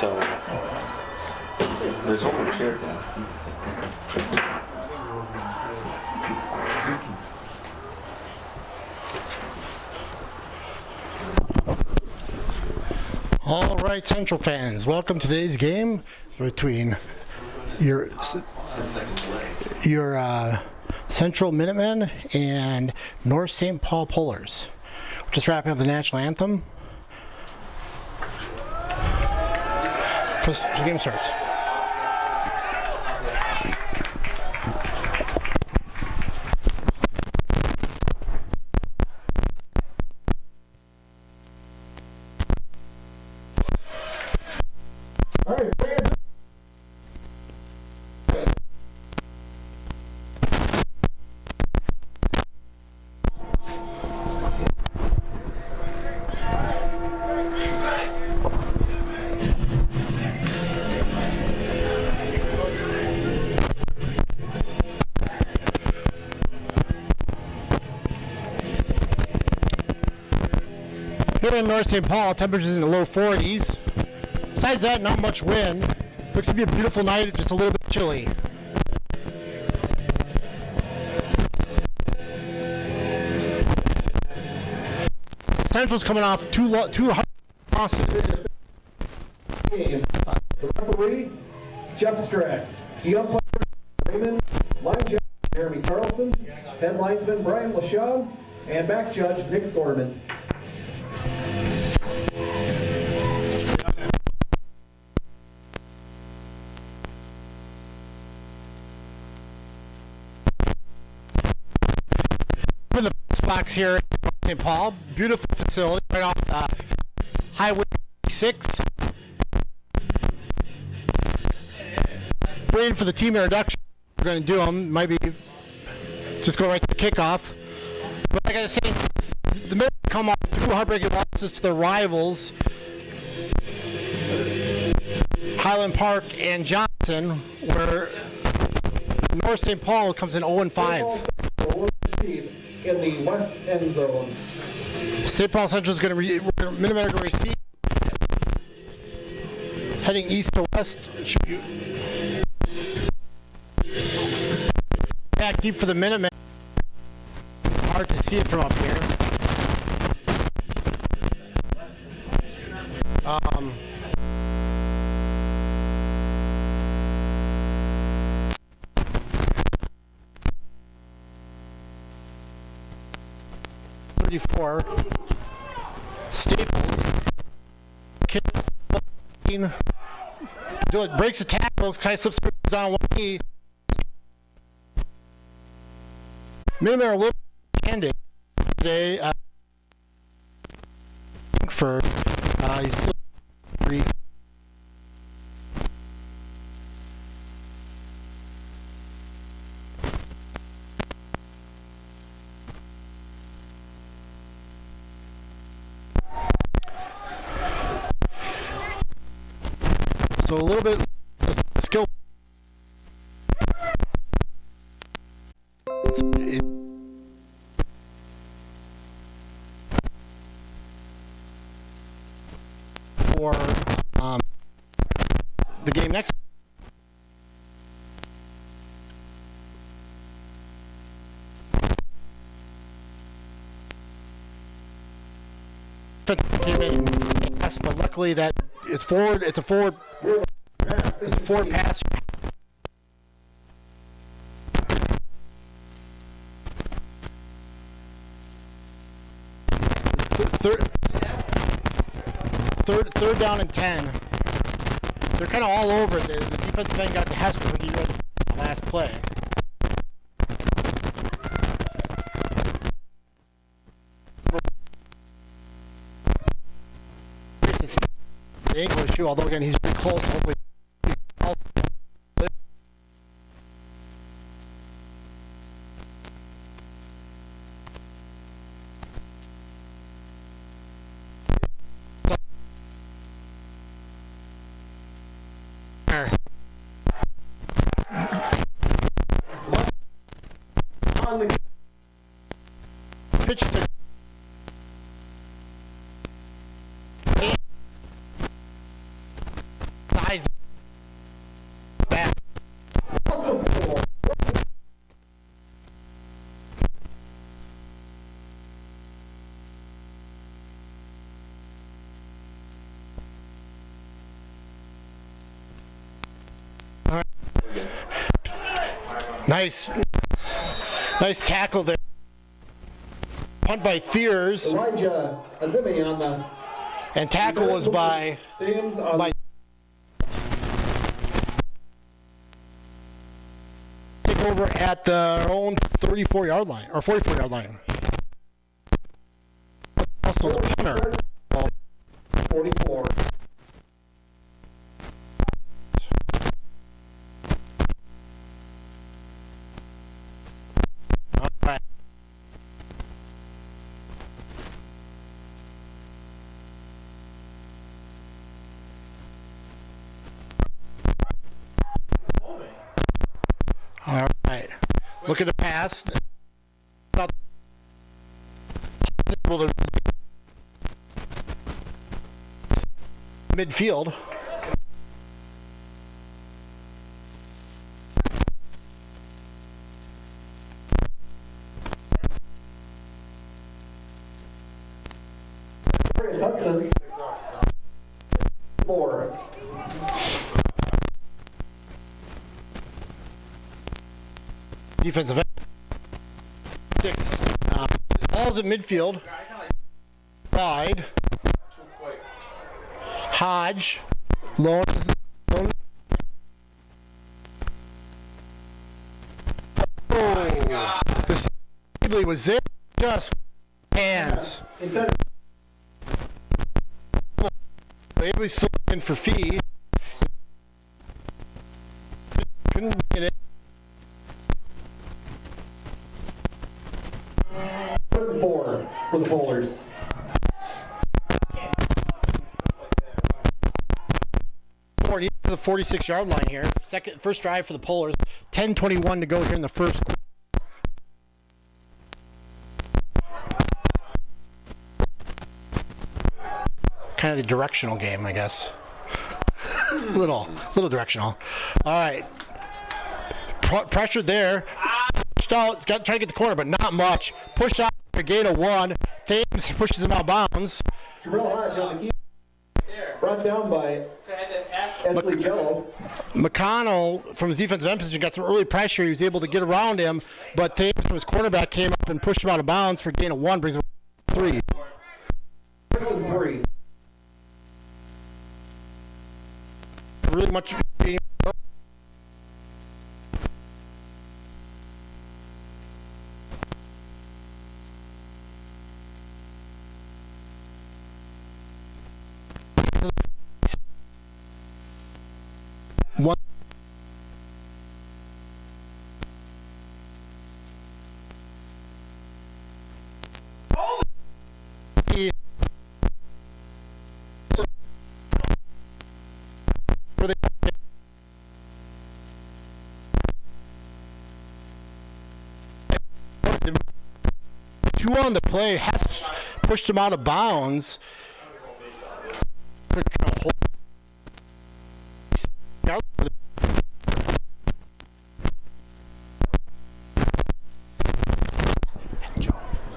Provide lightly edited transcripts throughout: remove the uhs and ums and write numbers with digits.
So there's only a chair now. All right, Central fans, welcome to today's game between your Central Minutemen and North St. Paul Polars. We're just wrapping up the national anthem. First, the game starts. All right, Here in North St. Paul, temperatures in the low 40s. Besides that, not much wind. Looks to be a beautiful night, just a little bit chilly. Central's coming off two hard losses. game. The referee, Jeff Strack. The umpire, Raymond. Line judge, Jeremy Carlson. Head linesman, Brian LaShaw. And back judge, Nick Thorman. In the box here in St. Paul, beautiful facility right off Highway 6. Waiting for the team introduction. We're going to do them. Might be just go right to the kickoff. But like I was saying, the Minutemen come off two heartbreaking losses to their rivals, Highland Park and Johnson, where North St. Paul comes in 0-5. In the west end zone. St. Paul Central is going to Minutemen are going to receive. Heading east to west. Back deep for the Minutemen. Hard to see it from up here. 34. Staples. Kick. Breaks the tackle. Kind of slips down one knee. Minutemen are a little handed today. For he's still free. So a little bit of skill. For the game next. Came in, but luckily that it's forward. It's a forward. It's a forward pass. Third down and 10. They're kind of all over. The defensive end got to Hesper when he read the last play. English, although again he's pretty close. Hopefully. On the pitch to Nice tackle there. Punt by Thiers. Elijah Azimi on the. And tackle was by. Take over at their own 34-yard line or 44-yard line. Also the punter. 44. All right. All right. Look at the pass. Midfield. Chris Hudson. 4. Defensive end. 6. Ball's at midfield. Wide. Hodge. Lone. Oh, this was there. Just hands. They always fill in for fee. Couldn't get it. 4 for the Bowlers. To the 46-yard line here. First drive for the Polars. 10:21 to go here in the first. Kind of the directional game, I guess. little directional. All right. Pressure there. Pushed out. It's got to try to get the corner, but not much. Push out. A gain of 1. Thames pushes him out of bounds. Jarrell Hodge on the key. Brought down by Esley Jello. McConnell, from his defensive end position, got some early pressure. He was able to get around him, but Thames from his quarterback came up and pushed him out of bounds for a gain of 1, brings him 3. 3. Really much being. One. Two on the play. Hess pushed him out of bounds.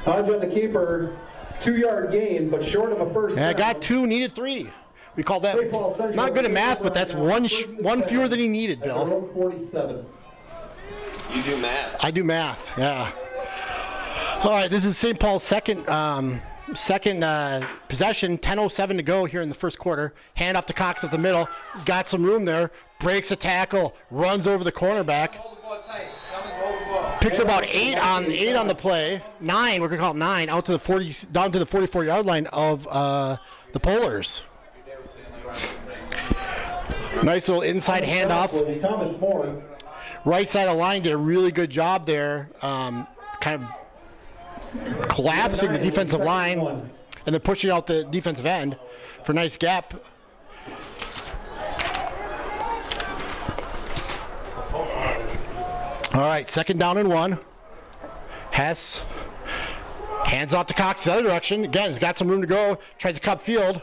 Hodge on the keeper, 2-yard gain, but short of a first down. I got 2, needed 3. We call that not good at math, but that's one fewer than he needed, Bill. 47. You do math. I do math, yeah. All right, this is St. Paul's second possession. 10:07 to go here in the first quarter. Hand off to Cox up the middle. He's got some room there. Breaks a tackle. Runs over the cornerback. Picks about 8 on the play. 9. We're gonna call it 9. Out to the 40, down to the 44-yard line of the Polars. Nice little inside handoff. Thomas Moore. Right side of the line did a really good job there. Kind of collapsing the defensive line and then pushing out the defensive end for a nice gap. All right, 2nd down and 1. Hess hands off to Cox the other direction. Again, he's got some room to go. Tries to cut field.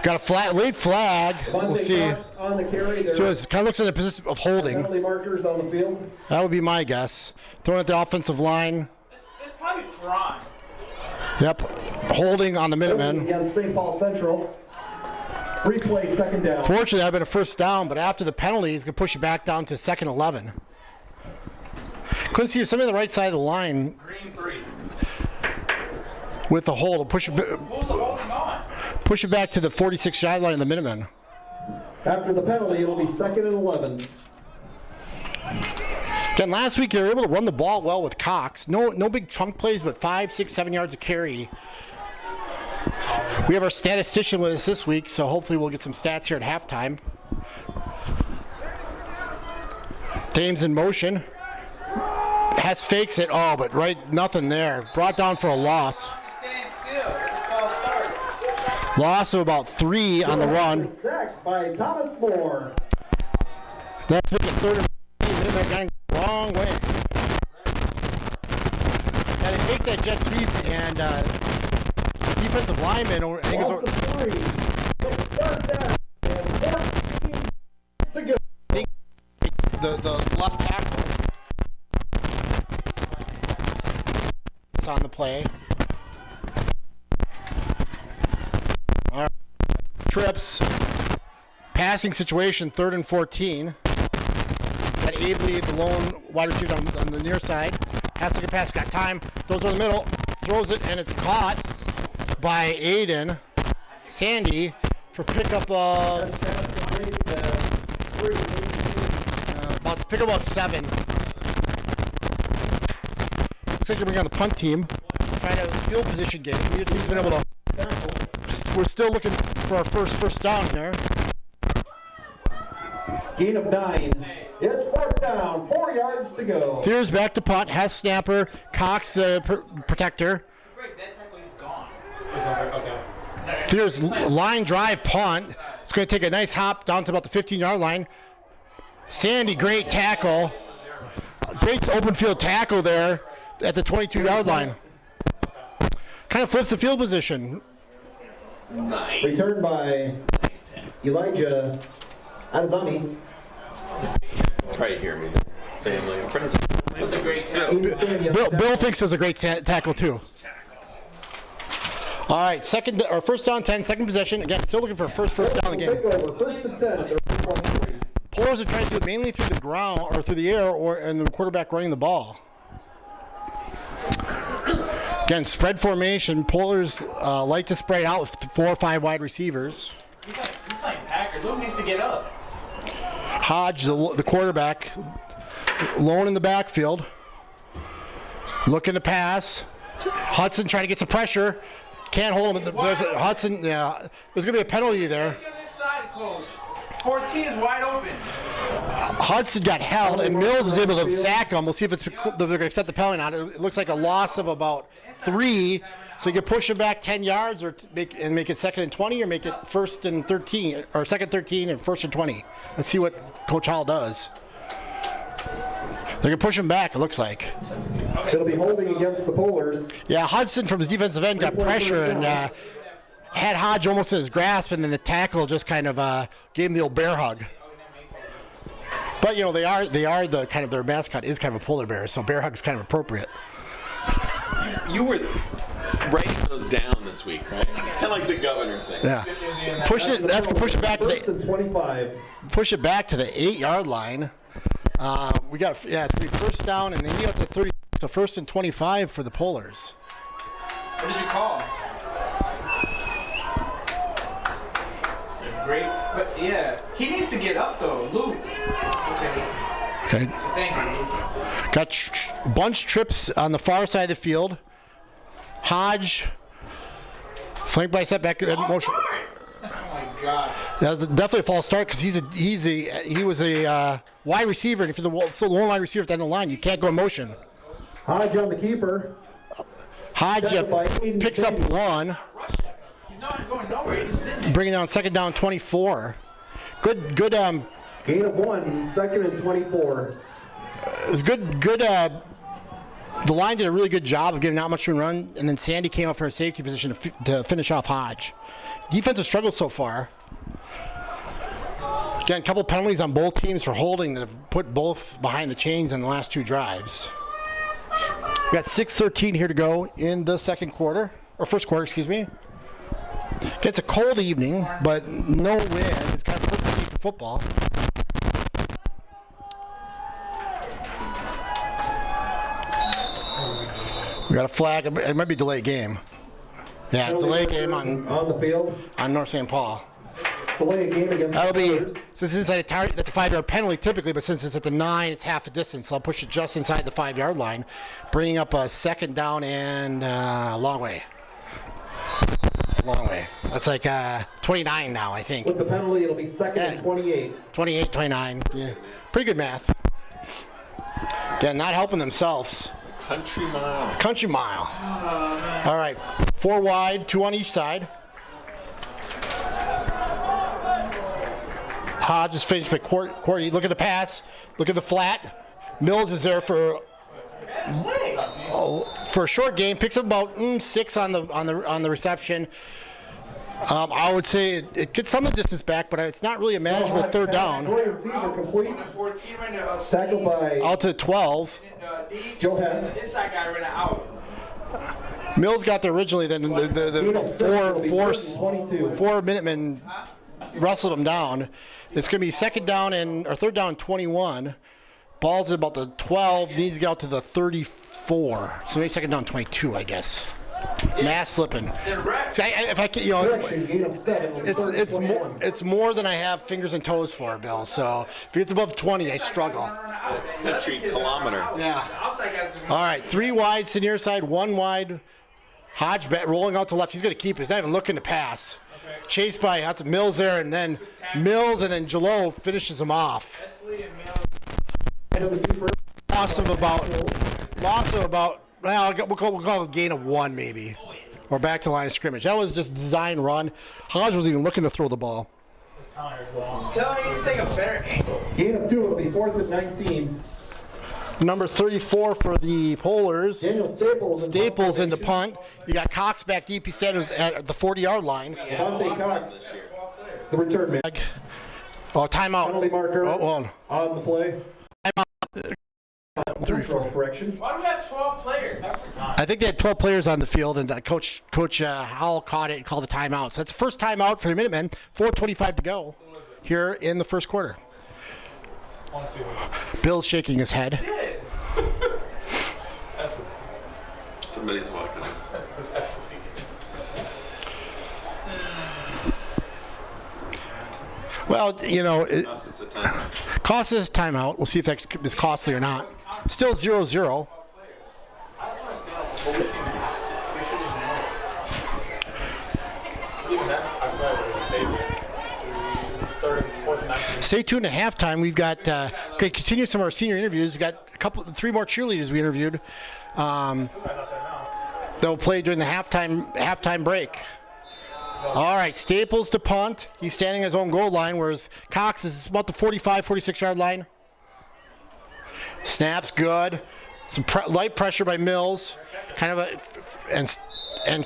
Got a late flag. We'll see. On the carry, so it kind of looks in a position of holding. Penalty markers on the field. That would be my guess. Throwing at the offensive line. It's probably crime. Yep. Holding on the Minutemen. Against St. Paul Central. Replay, 2nd down. Fortunately, that would have been a first down, but after the penalty, he's going to push it back down to 2nd 11. Couldn't see somebody on the right side of the line Green 3. with the hold. Push it back to the 46-yard line of the Minutemen. After the penalty, it'll be 2nd and 11. Again, last week they were able to run the ball well with Cox. No big chunk plays, but 5, 6, 7 yards of carry. We have our statistician with us this week, so hopefully we'll get some stats here at halftime. Thames in motion. Fakes it. Oh, but nothing there. Brought down for a loss. Stand still. That's a false start. Loss of about 3 on the run. Sacked by Thomas Moore. That's making 3rd and 14. Minutemen going the wrong way. And they take that jet sweep and defensive lineman. I think Loss of 3. It's 3rd down. And 14 to go. The left tackle. It's on the play. All right. Trips. Passing situation, 3rd and 14. Got Abley, the lone wide receiver on the near side. Has to get pass, got time. Throws over the middle. Throws it, and it's caught by Aiden Sandy for pickup of about 7. Looks like they're bringing on the punt team. Trying to field position game. He's been able to. We're still looking for our first down here. Gain of 9. It's 4th down. 4 yards to go. There's back to punt. Has snapper. Cox protector. There's line drive punt. It's going to take a nice hop down to about the 15-yard line. Sandy, great tackle. Great open field tackle there at the 22-yard line. Kind of flips the field position. Nice. Returned by Elijah Adazami. Right here, me. Family. Friends. That's a great tackle. Bill thinks it was a great tackle, too. All right, first down 10, second possession. Again, still looking for first down again. First and 10 at their 23. Polars are trying to do it mainly through the ground or through the air, and the quarterback running the ball. Again, spread formation. Polars like to spread out with 4 or 5 wide receivers. You're playing Packers. Who needs to get up? Hodge, the quarterback, lone in the backfield. Looking to pass. Hudson trying to get some pressure. Can't hold him. Hudson, yeah. There's going to be a penalty there. Get this side, coach. 14 is wide open. Hudson got held, and Mills was able to sack him. We'll see if they're going to accept the penalty or not. It looks like a loss of about 3. So you can push him back 10 yards or make it 2nd and 20 or make it 1st and 13 or 2nd 13 and 1st and 20. Let's see what Coach Hall does. They're going to push him back, it looks like. It'll be holding against the Polars. Yeah, Hudson from his defensive end got pressure and had Hodge almost in his grasp, and then the tackle just kind of gave him the old bear hug. But you know they are the kind of their mascot is kind of a polar bear, so bear hug is kind of appropriate. You were writing those down this week, right? Kind of like the governor thing. Yeah. Push it. That's gonna push it back to First and 25. Push it back to the 8-yard line. It's gonna be first down, and then you have the 30. So 1st and 25 for the Polars. What did you call? Great, but yeah, he needs to get up though, Luke. Okay. Thank you, Luke. Got bunch trips on the far side of the field. Hodge, flanked by setback. Motion. Oh my God. That was definitely a false start because he was a wide receiver, and if you're the lone wide receiver at the end of the line, you can't go in motion. Hodge on the keeper. Hodge picks up 1. He's not going nowhere. He's sitting there. Bringing down 2nd down 24. Good. Gain of 1, 2nd and 24. It was good. The line did a really good job of giving not much room to run, and then Sandy came up for a safety position to finish off Hodge. Defense has struggled so far. Again, a couple penalties on both teams for holding that have put both behind the chains in the last 2 drives. We got 6:13 here to go in the first quarter, excuse me. It's a cold evening, but no wind. It's kind of perfect for football. We got a flag. It might be delay game. Yeah, delay game on the field. On North St. Paul. Delay game against That'll the be, Steelers. since it's inside a target, that's a 5-yard penalty typically, but since it's at the 9, it's half the distance. So I'll push it just inside the 5-yard line, bringing up a second down and a long way. Long way. That's like 29 now, I think. With the penalty, it'll be second and 28. 28, 29. Yeah. Pretty good math. Again, not helping themselves. Country mile. Country mile. All right. 4 wide, 2 on each side. Hodges finished by Cordy. Look at the pass. Look at the flat. Mills is there for a short game. Picks up about 6 on the reception. I would say it gets some of the distance back, but it's not really a manageable third down. Complete. Tackled by Out to 12. Joe Hess. Inside guy ran out. Mills got there originally. Then the four Minutemen wrestled him down. It's going to be third down and 21. Ball's at about the 12. Needs to get out to the 34. So maybe second down 22, I guess. Mass slipping. See, if I can, it's more than I have fingers and toes for, Bill. So if it's above 20, I struggle. Country kilometer. Yeah. All right, 3 wide, to near side, 1 wide. Hodge rolling out to left. He's going to keep it. He's not even looking to pass. Chased by Mills there, and then Jalot finishes him off. Loss of about. Well, we'll call it a gain of 1 maybe. Or back to line of scrimmage. That was just design run. Hodge wasn't even looking to throw the ball. Tell me he's taking a better angle. Gain of 2, it'll be 4th and 19. Number 34 for the Polars. Daniel Staples into punt. You got Cox back deep. He said it was at the 40-yard line. Devontae Cox, the return man. Oh, timeout. Penalty marker on the play. Timeout. 34 correction. Why do we have 12 players? I think they had 12 players on the field, and Coach Howell caught it and called the timeout. So that's the first timeout for the Minutemen. 4:25 to go here in the first quarter. Bill's shaking his head. Somebody's walking. Well, it cost us timeout. We'll see if that is costly or not. Still 0-0. Stay tuned at halftime. We've got continue some of our senior interviews. We've got 3 more cheerleaders we interviewed. They'll play during the halftime break. All right, Staples to punt. He's standing at his own goal line, whereas Cox is about the 45, 46-yard line. Snaps good. Some light pressure by Mills. And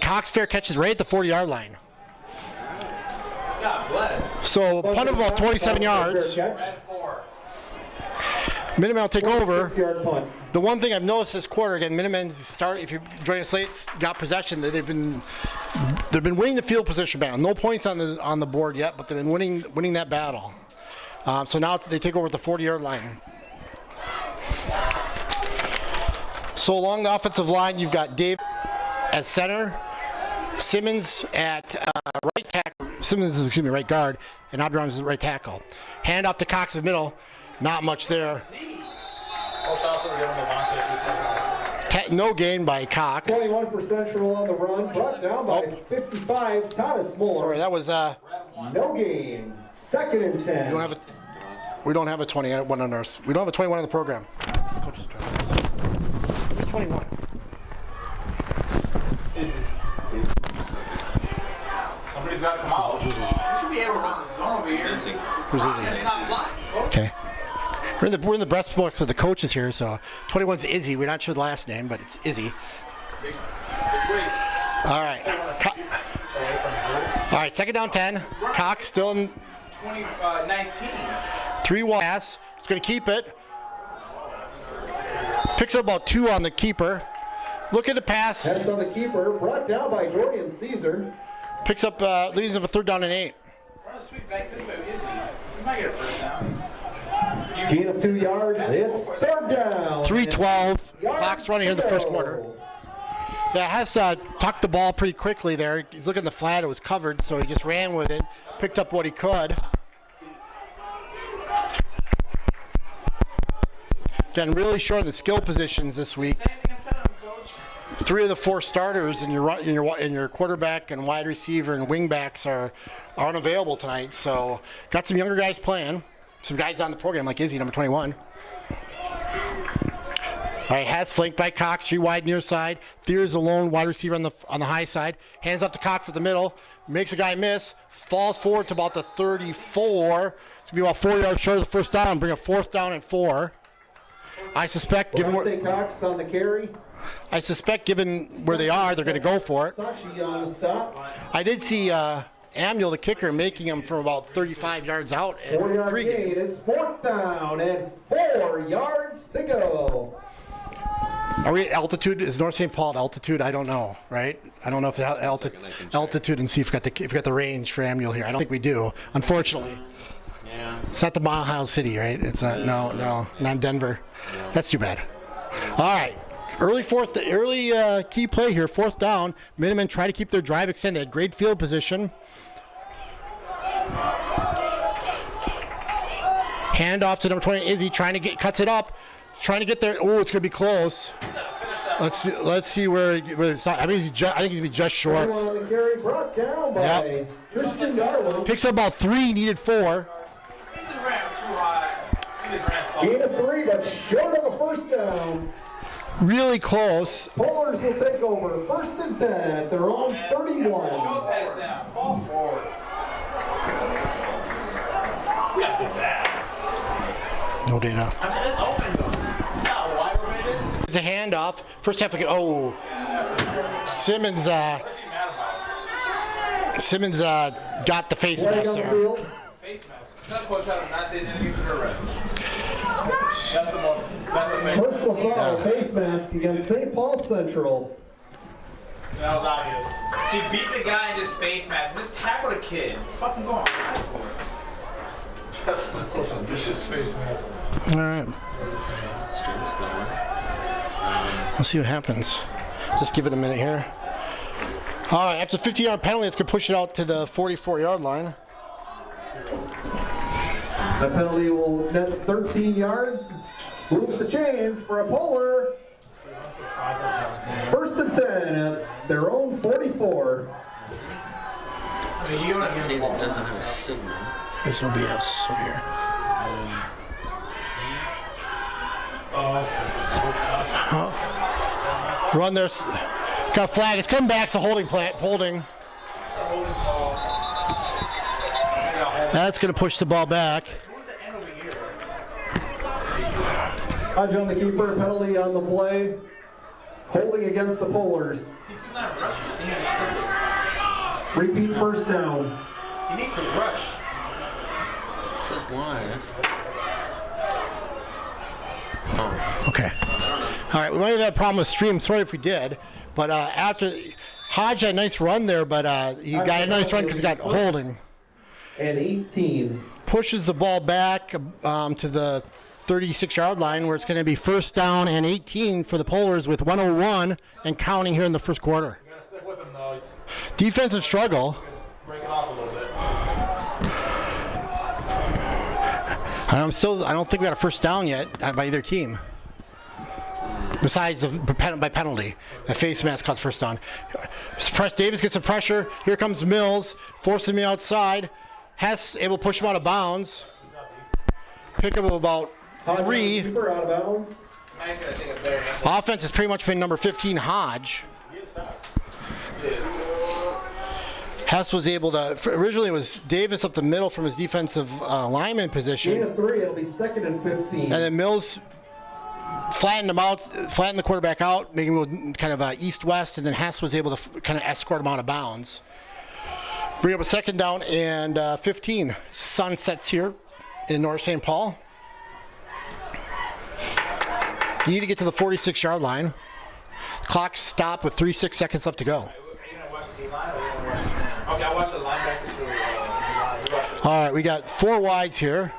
Cox fair catches right at the 40-yard line. God bless. So punt of about 27 yards. Minutemen will take over. The one thing I've noticed this quarter, again, Minutemen start. If you're joining us late, got possession. They've been winning the field position battle. No points on the board yet, but they've been winning that battle. So now they take over at the 40-yard line. So along the offensive line, you've got Dave at center, Simmons at right tackle. Simmons is right guard, and Abdurrahman is right tackle. Hand off to Cox in the middle. Not much there. No gain by Cox. 21 for Central on the run. Brought down by 55, Thomas Moore. Sorry, that was no gain. 2nd and 10. We don't have a 21 on ours. We don't have a 21 on the program. Who's 21? Somebody's got to come out. You should be able to run the zone over here. Who's Izzy? Okay. We're in the breast box with the coaches here, so 21's Izzy. We're not sure the last name, but it's Izzy. All right. All right, 2nd down 10. Cox still in 19. 3 wide pass. He's going to keep it. Picks up about 2 on the keeper. Look at the pass. Pass on the keeper. Brought down by Dorian Caesar. Picks up, leaves him a 3rd down and 8. Run a sweep back this way, Izzy. You might get a 1st down. Gain of 2 yards. It's 3rd down. 3:12. Clock's running here in the first quarter. Yeah, Hess tucked the ball pretty quickly there. He's looking at the flat. It was covered, so he just ran with it, picked up what he could. Getting really short in the skill positions this week. 3 of the 4 starters in your quarterback and wide receiver and wing backs are unavailable tonight. So got some younger guys playing. Some guys on the program like Izzy, number 21. All right, Has flanked by Cox, 3 wide near side. Thier's a lone wide receiver on the high side. Hands up to Cox at the middle. Makes a guy miss. Falls forward to about the 34. It's gonna be about 4 yards short of the first down. Bring a 4th down and 4. I suspect, given where Cox on the carry. given where they are, they're going to go for it. Sachi on the stop. I did see Amuel, the kicker, making him from about 35 yards out. 4-yard gain. It's 4th down and 4 yards to go. Are we at altitude? Is North St. Paul at altitude? I don't know, right? I don't know if altitude and see if we got the range for Amuel here. I don't think we do, unfortunately. Yeah. It's not the Mile High City, right? It's not. No, not Denver. No. That's too bad. All right. Early key play here, 4th down. Minutemen try to keep their drive extended. Great field position. Hand off to number 20, Izzy, cuts it up, trying to get there. Oh, it's gonna be close. Let's see where it's not. I think he's gonna be just short. The carry brought down by Christian Darwin. Picks up about 3, needed 4. He just ran too high. He just ran soft. Gain of 3, but short of a first down. Really close. Polars will take over 1st and 10 at their own 31. Show pads down. Fall forward. We gotta get that. No data. I mean, it's open though. That's how wide open it is. It's a handoff. First half, Simmons. What's he mad about? Simmons got the face Flag mask on the there. field. Face mask. Another coach had to not say anything to the refs. That's the face Personal foul, face mask against St. Paul Central. That was obvious. She beat the guy in his face mask. Just tackle the kid. Fucking go on. That's the most vicious face mask. All right. Stream's going. We'll see what happens. Just give it a minute here. All right, after the 50-yard penalty, it's going to push it out to the 44-yard line. That penalty will net 13 yards. Moves the chains for a Polar. 1st and 10 at their own 44. I mean, you don't See, that doesn't have a signal. There's no BS over here. Run there. Got a flag. It's coming back to holding. That's going to push the ball back. Hodge on the keeper, penalty on the play. Holding against the Polars. He's not rushing. He has to Repeat 1st down. He needs to rush. It says live. Oh. Okay. All right, we might have had a problem with stream. Sorry if we did. But after Hodge had a nice run there, but he got a nice run because he got holding. And 18. Pushes the ball back to the 36-yard line where it's going to be 1st down and 18 for the Polars with 1:01 and counting here in the first quarter. You gotta stick with him though. Defensive struggle. Break it off a little bit. I don't think we got a 1st down yet by either team. Besides by penalty, the face mask caused 1st down. Davis gets some pressure. Here comes Mills, forcing me outside. Hess able to push him out of bounds. Pick up about 3. Keeper out of bounds. Offense has pretty much been number 15, Hodge. He is fast. Hess was able to, originally it was Davis up the middle from his defensive lineman Gain position. of 3, it'll be 2nd and 15. And then Mills flattened the quarterback out, making him kind of east-west, and then Hess was able to kind of escort him out of bounds. Bring up a 2nd down and 15. Sun sets here in North St. Paul. You need to get to the 46-yard line. Clock stopped with 3.6 seconds left to go. Are you gonna watch the D-line or are you gonna watch the center? Okay, I watched the linebacker too. All right, we got 4 wides here.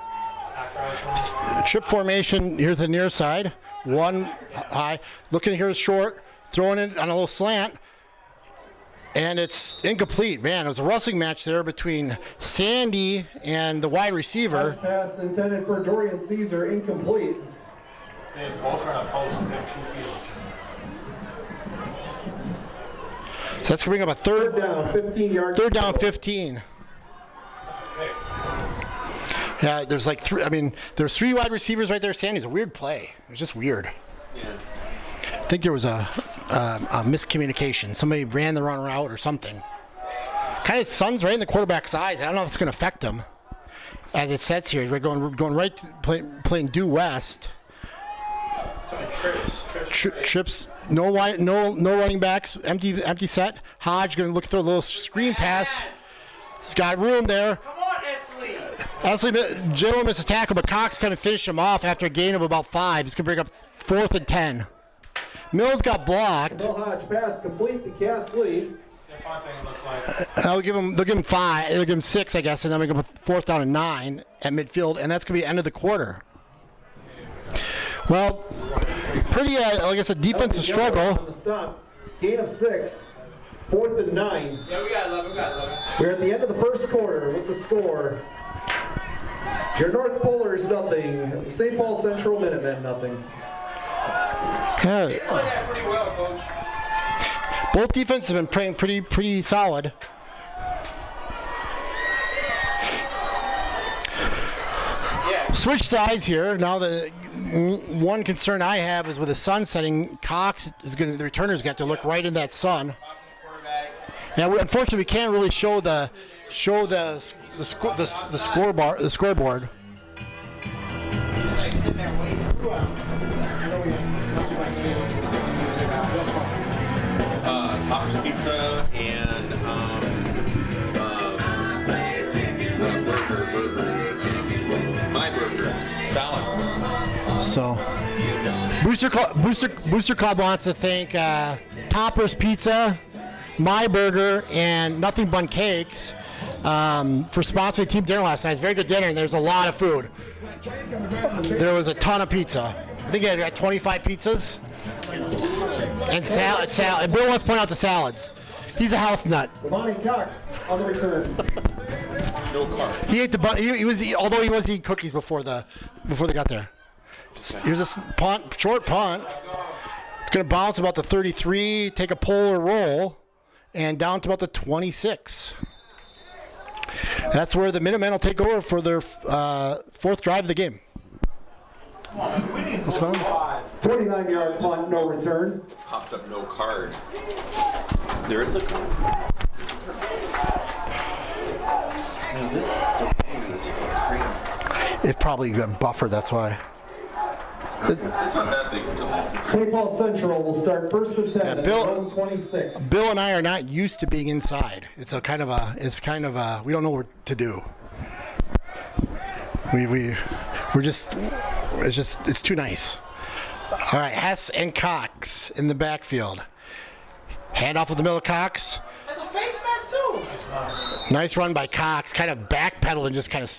Trip formation, here's the near side. 1 high. Looking here is short. throwing it on a little slant. And it's incomplete. Man, it was a wrestling match there between Sandy and the wide receiver. Pass intended for Dorian Caesar, incomplete. They both run a post within 2 feet. So that's going to bring up a third down, 15 yards. Third down, 15. Yeah, there's like three. I mean, there's 3 wide receivers right there. Sandy's a weird play. It was just weird. Yeah. I think there was a miscommunication. Somebody ran the wrong route or something. Kind of sun's right in the quarterback's eyes. I don't know if it's going to affect him. As it sets here, we're going right, playing due west. Trips. No running backs. Empty set. Hodge going to look through a little screen pass. He's got room there. Come on, Esley. Esley, Joe misses tackle, but Cox kind of finished him off after a gain of about 5. He's going to bring up 4th and 10. Mills got blocked. Bill Hodge pass complete to Cass Lee. They'll give him 5. They'll give him 6, I guess, and then we go 4th down and 9 at midfield, and that's going to be the end of the quarter. Well, pretty, like I said, defensive struggle. On the stop. Gain of 6. 4th and 9. Yeah, we got 11. We're at the end of the first quarter with the score. Your North Polars nothing. St. Paul Central Minutemen nothing. Yeah. They played that pretty well, Coach. Both defenses have been playing pretty solid. Yeah. Switch sides here. Now the one concern I have is with the sun setting, Cox is the returner's got to look right in that sun. Now, unfortunately, we can't really show the scoreboard. Topper's Pizza and my burger, salads. So, Booster Club wants to thank Topper's Pizza, My Burger, and Nothing Bun Cakes for sponsoring Team Dinner last night. It's a very good dinner, and there's a lot of food. There was a ton of pizza. I think I got 25 pizzas. And salad. And Bill wants to point out the salads. He's a health nut. Bonnie Cox on the return. No carb. He ate the bun. Although he was eating cookies before they got there. Here's a punt, short punt. It's going to bounce about the 33, take a pull or roll, and down to about the 26. That's where the Minutemen will take over for their 4th drive of the game. What's going on? 29-yard punt, no return. Popped up no card. There is a card. Now this delay is crazy. It probably got buffered, that's why. It's not that big of a delay. St. Paul Central will start 1st and 10 Yeah, at Bill- 26. Bill and I are not used to being inside. It's kind of a we don't know what to do. It's too nice. All right, Hess and Cox in the backfield. Handoff with the middle of Cox. That's a face mask too. Nice run by Cox. Kind of backpedaled and just kind of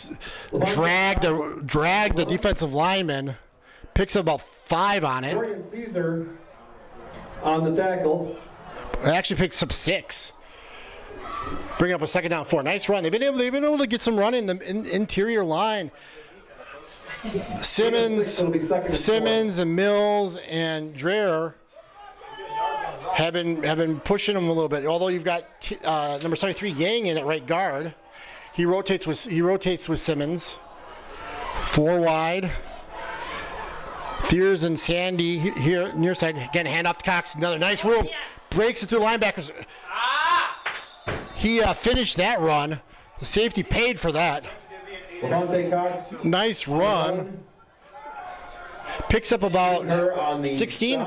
dragged the defensive lineman. Picks up about 5 on it. Dorian Caesar on the tackle. It actually picks up 6. Bring up a 2nd down 4. Nice run. They've been able to get some run in the interior line. Simmons and Mills and Dreher have been pushing them a little bit. Although you've got number 73 Yang in at right guard, he rotates with Simmons. 4 wide. Thiers and Sandy here near side. Again, hand off to Cox. Another nice room. Breaks it through linebackers. He finished that run. The safety paid for that. Cox. Nice run. Picks up about 16.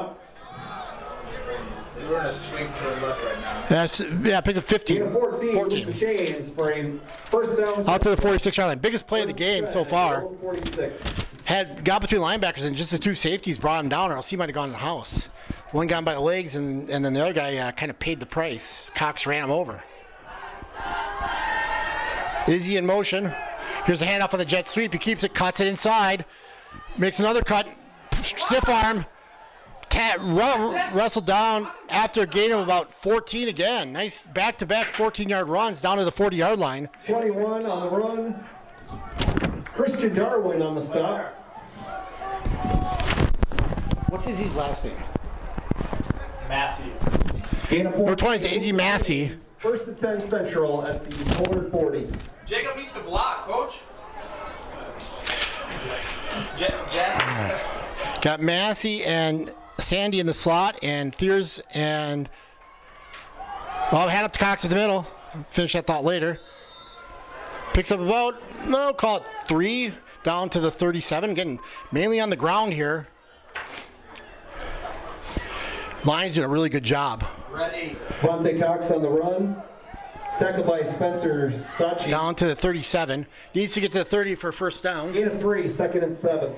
We're in a swing to the left right now. Picks up 15. 14. Chains for a first down. Out to the 46-yard line. Biggest play of the game so far. 46. Got between linebackers and just the 2 safeties brought him down, or else he might have gone in the house. One got him by the legs, and then the other guy kind of paid the price. Cox ran him over. Izzy in motion. Here's a handoff on the jet sweep. He keeps it, cuts it inside. Makes another cut. Stiff arm. wrestled down after a gain of about 14 again. Nice back-to-back 14-yard runs down to the 40-yard line. 21 on the run. Christian Darwin on the stop. What's his last name? Massey. Gain of 4. Number 20 is Izzy Massey. First and 10 Central at the Polar 40. Jacob needs to block, coach. Jack. Got Massey and Sandy in the slot, and Thiers and hand up to Cox in the middle. Finish that thought later. Picks up about, call it 3 down to the 37. Getting mainly on the ground here. Lions doing a really good job. Ready. Vontae Cox on the run. Tackled by Spencer Sachi. Down to the 37. Needs to get to the 30 for a first down. Gain of 3, second and 7.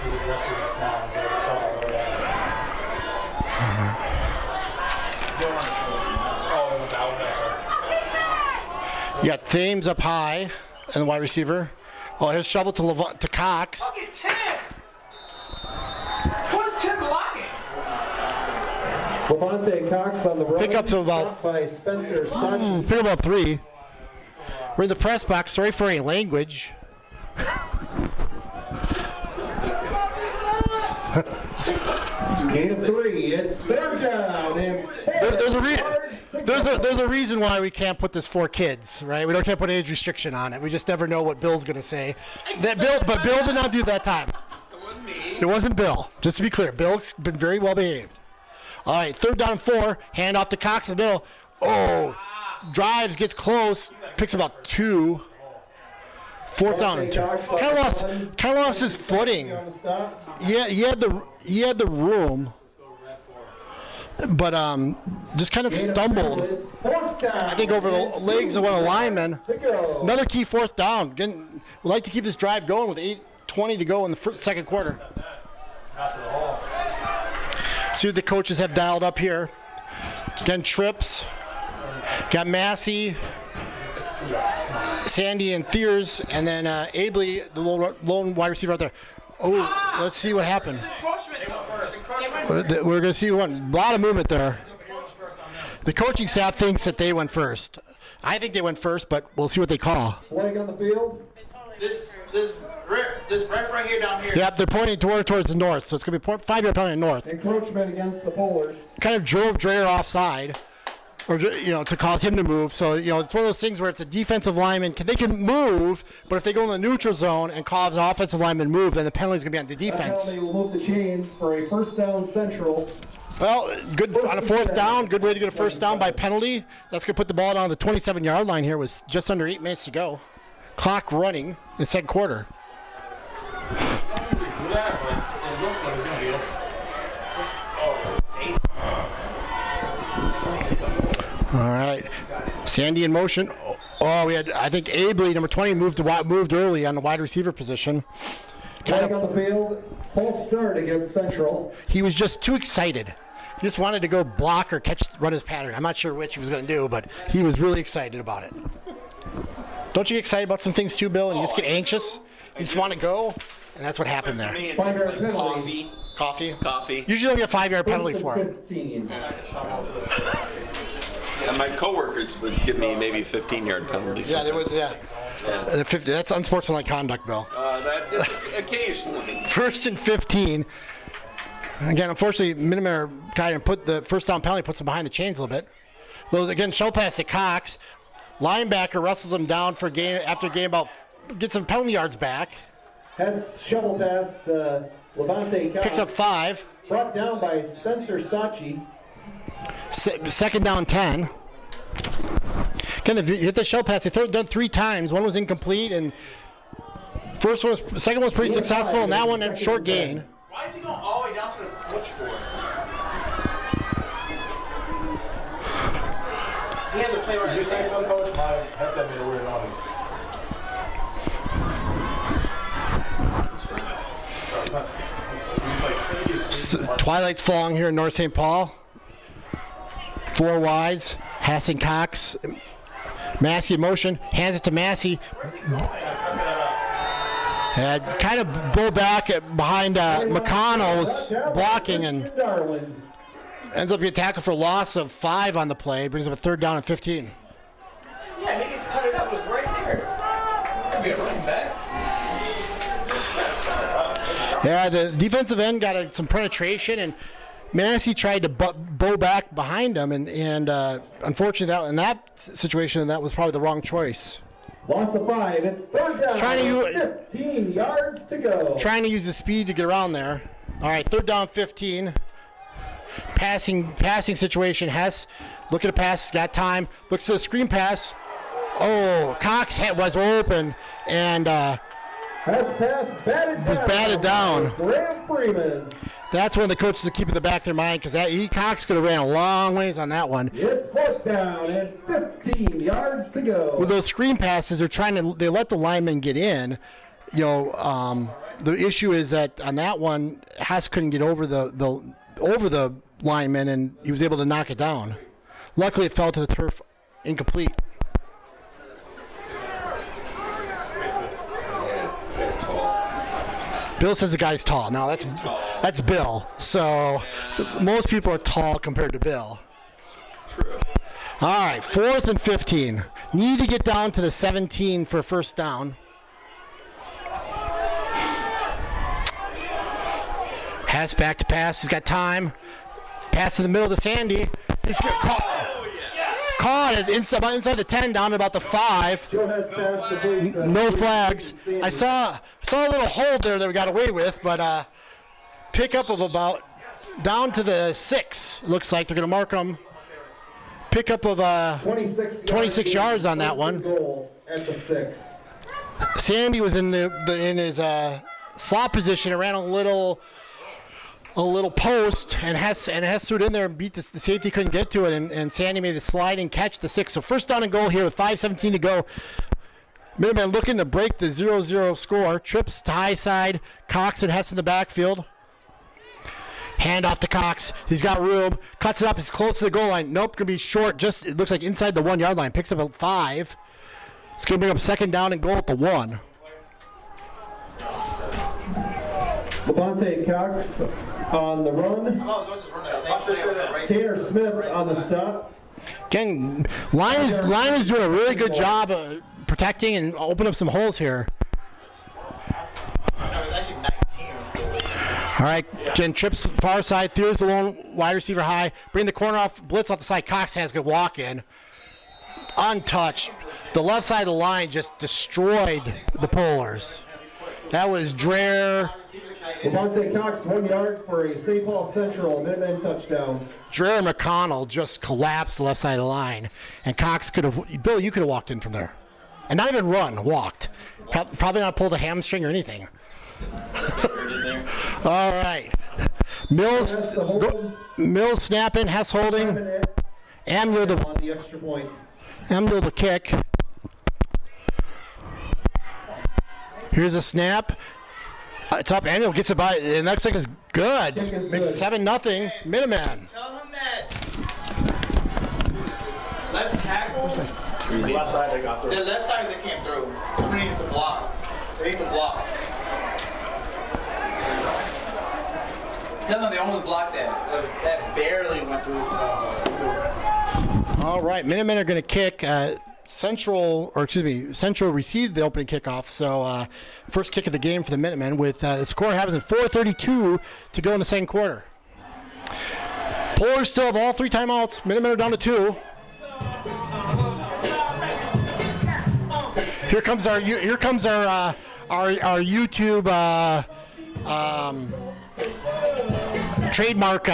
He's addressing us now. You got Thames up high and the wide receiver. Oh, here's shovel to Cox. Look at Tim! Who's Tim blocking? Levante Cox on the run. Pick up to about- Stopped by Spencer Sachi. Pick up about 3. We're in the press box. Sorry for any language. Gain of 3. It's third down. And There's a reason why we can't put this 4 kids, right? We can't put age restriction on it. We just never know what Bill's going to say. But Bill did not do that time. It wasn't me. It wasn't Bill. Just to be clear, Bill's been very well behaved. All right, third down and 4. Hand off to Cox in the middle. Oh, drives, gets close, picks about 2. Fourth down and 2. Kind of lost his footing. On the stop. Yeah, he had the room, but just kind of Gain of 2. stumbled. It's fourth down. I think over the legs of one of the linemen. To go. Another key fourth down. Again, we'd like to keep this drive going with 8:20 to go in the second quarter. See what the coaches have dialed up here. Again, trips. Got Massey, Sandy, and Thiers, and then Abley, the lone wide receiver out there. Oh, let's see what happened. We're going to see a lot of movement there. The coaching staff thinks that they went first. I think they went first, but we'll see what they call. Flag on the field. This ref right here down here. Yep, they're pointing towards the north, so it's going to be 5-yard penalty north. Encroachment against the Polars. Kind of drove Dreyer offside, or to cause him to move. So it's one of those things where if the defensive lineman they can move, but if they go in the neutral zone and cause the offensive lineman move, then the penalty is going to be on the defense. They will move the chains for a first down Central. Well, good on a fourth down. Good way to get a first down by penalty. That's going to put the ball down the 27-yard line here with just under 8 minutes to go. Clock running in the second quarter. All right, Sandy in motion. Oh, we had, I think Abley, number 20, moved early on the wide receiver position. Flag on the field. False start against Central. He was just too excited. He just wanted to go block or run his pattern. I'm not sure which he was going to do, but he was really excited about it. Don't you get excited about some things too, Bill? And you just get anxious? You just want to go? And that's what happened To there. me, it's 5-yard like penalty. coffee. Usually they'll get a 5-yard penalty for it. 15. And my coworkers would give me maybe a 15-yard penalty. Yeah, there was, yeah. Yeah. 50, that's unsportsmanlike conduct, Bill. That occasionally. First and 15. Again, unfortunately, Minutemen kind of put the first down penalty, puts them behind the chains a little bit. Though, again, show pass to Cox. Linebacker wrestles him down for a gain after a game gets some penalty yards back. Has shovel pass to Levante Cox. Picks up 5. Brought down by Spencer Sachi. Second down 10. Again, they hit the show pass. They done 3 times. One was incomplete, and second one was pretty successful, and that one a short gain. Why is he going all the way down to the coach for? He has a play right. You say so, coach? My headset made a weird noise. Twilight's falling here in North St. Paul. 4 wides. Passing Cox. Massey in motion. Hands it to Massey. Had kind of blow back behind McConnell was blocking and ends up being tackled for loss of 5 on the play. Brings up a 3rd down and 15. Yeah, he needs to cut it up. It was right there. Could be a running back. Yeah, the defensive end got some penetration, and Massey tried to bow back behind him, and unfortunately, in that situation, that was probably the wrong choice. Loss of 5. It's 3rd down. 15 yards to go. Trying to use the speed to get around there. All right, 3rd down, 15. Passing situation. Hess look at the pass, got time. Looks at the screen pass. Oh, Cox was open, and Hess pass batted down. Graham Freeman. That's when the coaches are keeping the back of their mind, because Cox could have ran a long ways on that one. It's 4th down and 15 yards to go. With those screen passes, they let the linemen get in. The issue is that on that one, Hess couldn't get over the lineman, and he was able to knock it down. Luckily, it fell to the turf incomplete. Bill says the guy's tall. Now that's Bill. So most people are tall compared to Bill. True. All right, 4th and 15. Need to get down to the 17 for 1st down. Has back to pass. He's got time. Pass to the middle to Sandy. He's caught it inside the 10, down to about the 5. Joe has passed the bait, no flags. I saw a little hold there that we got away with, but pickup of about down to the 6. Looks like they're going to mark them. Pickup of 26 yards on that one. Goal at the 6. Sandy was in his slot position and ran a little post, and Hess threw it in there and beat the safety, couldn't get to it, and Sandy made the sliding catch, the 6. So 1st down and goal here with 5:17 to go. Minutemen looking to break the 0-0 score. Trips to high side. Cox and Hess in the backfield. Hand off to Cox. He's got room. Cuts it up. He's close to the goal line. Nope, going to be short. Just, it looks like inside the 1 yard line. Picks up a 5. It's going to bring up 2nd down and goal at the 1. Levante Cox on the run. Tanner Smith on the stop. Again, line is doing a really good job protecting and open up some holes here. No, it was actually 19. All right, again, trips far side, throws the lone wide receiver high, bring the corner off, blitz off the side. Cox has a good walk in. Untouched. The left side of the line just destroyed the Polars. That was Dreher. Levante Cox 1 yard for a St. Paul Central Minutemen touchdown. Dreher McConnell just collapsed the left side of the line, and Cox could have. Bill, you could have walked in from there, and not even run, walked. Probably not pulled a hamstring or anything. All right, Mills snapping, Hess holding, Amul on the extra point. Amul the kick. Here's a snap. It's up. Amul gets it by, and that looks like it's good. Makes 7-0. Minutemen. Tell him that. Left tackle. Left side they got through. The left side they came through. Somebody needs to block. They need to block. Tell them they only blocked that. That barely went through. All right, Minutemen are going to kick. Central received the opening kickoff, so first kick of the game for the Minutemen, with the score happens at 4:32 to go in the second quarter. Polars still have all 3 timeouts. Minutemen are down to 2. Here comes our YouTube trademark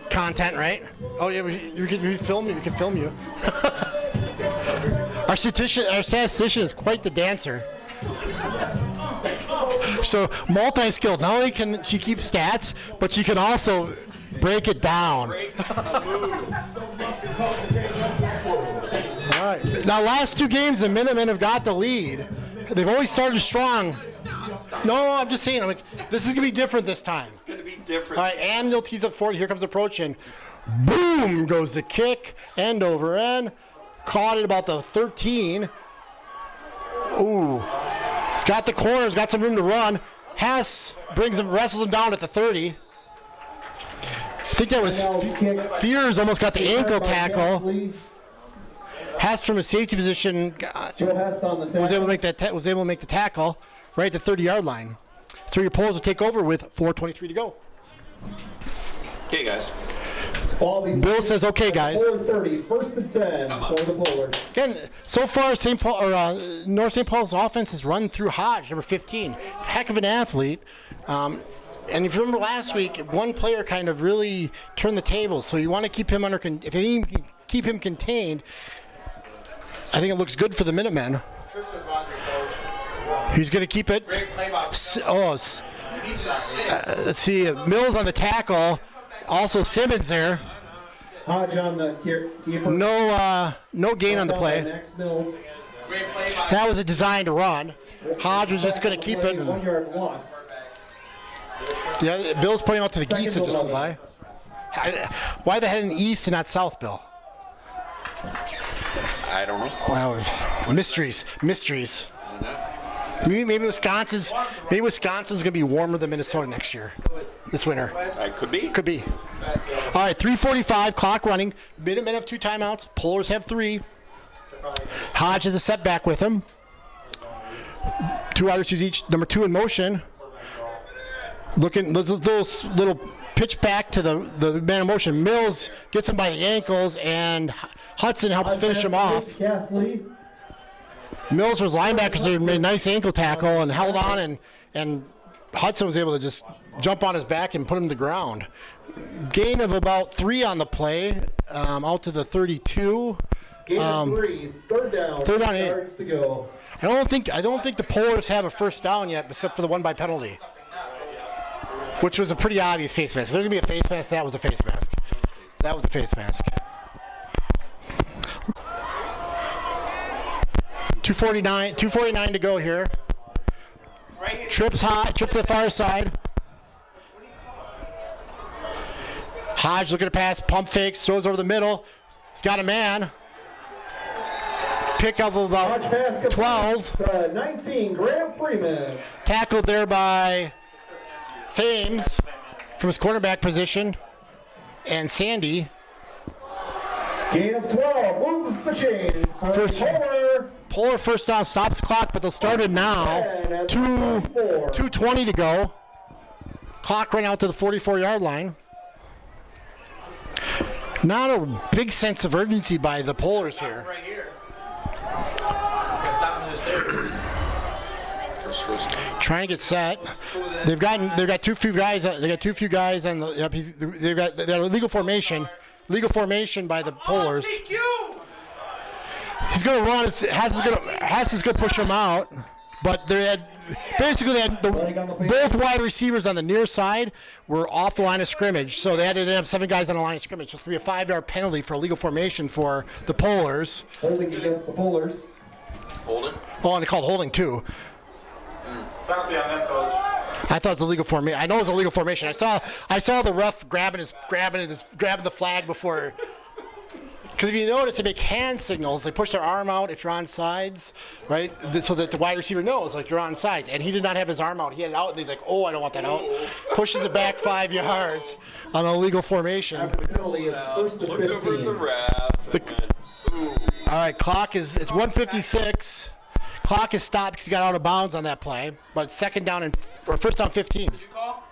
content, right? Oh yeah, we can film you. We can film you. Our statistician is quite the dancer. So multi-skilled. Not only can she keep stats, but she can also break it down. All right. Now, last 2 games, the Minutemen have got the lead. They've always started strong. No, I'm just saying. This is going to be different this time. It's going to be different. All right, and they'll tease up forward. Here comes the approach, and boom goes the kick, end over end. Caught at about the 13. Ooh. It's got the corners, got some room to run. Hess wrestles him down at the 30. I think that was Fears almost got the ankle tackle. Hess from a safety position was able to make the tackle right at the 30-yard line. So your Polars will take over with 4:23 to go. Okay, guys. Bill says, "Okay, guys." 4:30, 1st and 10 for the Polars. Again, so far, North St. Paul's offense has run through Hodge, number 15. Heck of an athlete. And if you remember last week, one player kind of really turned the tables. So you want to keep him if you can keep him contained, I think it looks good for the Minutemen. He's going to keep it. Let's see. Mills on the tackle. Also Simmons there. Hodge on the keeper. No gain on the play. Mills. That was a designed run. Hodge was just going to keep it. 1 yard loss. Yeah, Bill's pointing out to the geese that just flew by. Why they heading east and not south, Bill? I don't know. Wow, mysteries. I don't know. Maybe Wisconsin's going to be warmer than Minnesota next year, this winter. Could be. Could be. All right, 3:45, clock running. Minutemen have 2 timeouts. Polars have 3. Hodge has a setback with him. 2 wide receivers each. Number 2 in motion. Looking, little pitch back to the man in motion. Mills gets him by the ankles, and Hudson helps finish him off. Mills was linebackers who made a nice ankle tackle and held on, and Hudson was able to just jump on his back and put him to the ground. Gain of about 3 on the play, out to the 32. Gain of 3, third down 8 yards to go. I don't think the Polars have a first down yet, except for the one by penalty, which was a pretty obvious face mask. If there's gonna be a face mask, that was a face mask. That was a face mask. 2:49 to go here. Trips to the far side. Hodge looking to pass, pump fakes, throws over the middle. He's got a man. Pick up of about 12. 19, Graham Freeman. Tackled there by Thames from his cornerback position. And Sandy. Gain of 12, moves the chains. Polar first down, stops the clock, but they'll start it now. 2:20 to go. Clock ran out to the 44-yard line. Not a big sense of urgency by the Polars here. Right here. Stop him in the series. Trying to get set. They've got too few guys. They got too few guys on the. Yep, they've got a legal formation. Legal formation by the Polars. He's going to run. Hess is going to push him out. But they had both wide receivers on the near side were off the line of scrimmage, so they had to have 7 guys on the line of scrimmage. So it's going to be a 5-yard penalty for illegal formation for the Polars. Holding against the Polars. Holding? Oh, and they called holding too. Penalty on them, coach. I thought it was a legal formation. I know it was a legal formation. I saw the ref grabbing the flag before. Because if you notice, they make hand signals. They push their arm out if you're on sides, right? So that the wide receiver knows, like, you're on sides. And he did not have his arm out. He had it out, and he's like, oh, I don't want that out. Pushes it back 5 yards on a legal formation. After the penalty, it's 1st and 15. Looked over the ref. All right, it's 1:56. Clock is stopped because he got out of bounds on that play. But first down 15. Did you call?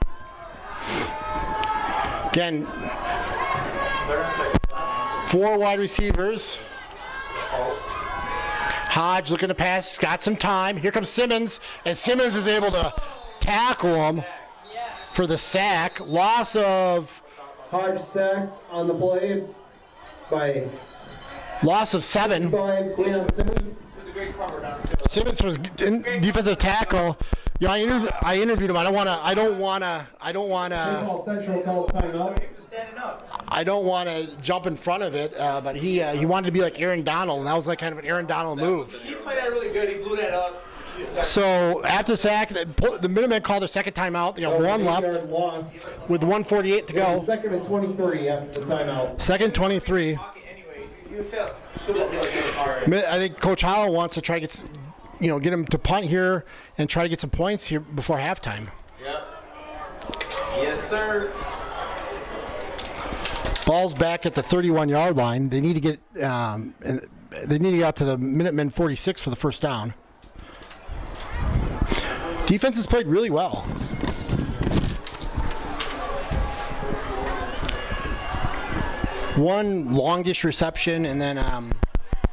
Again, 4 wide receivers. Hodge looking to pass, got some time. Here comes Simmons, and Simmons is able to tackle him for the sack. Loss of... Hodge sacked on the play by... Loss of 7. By Quinn Simmons. Simmons was in defensive tackle. Yeah, I interviewed him. I don't want to jump in front of it, but he wanted to be like Aaron Donald, and that was like kind of an Aaron Donald move. He played that really good. He blew that up. So after the sack, the Minutemen called their second timeout. They got 1 left with 1:48 to go. 2nd and 23 after the timeout. 2nd 23. I think Coach Hollow wants to try to get him to punt here and try to get some points here before halftime. Yep. Yes, sir. Ball's back at the 31-yard line. They need to get out to the Minutemen 46 for the first down. Defense has played really well. One longish reception, and then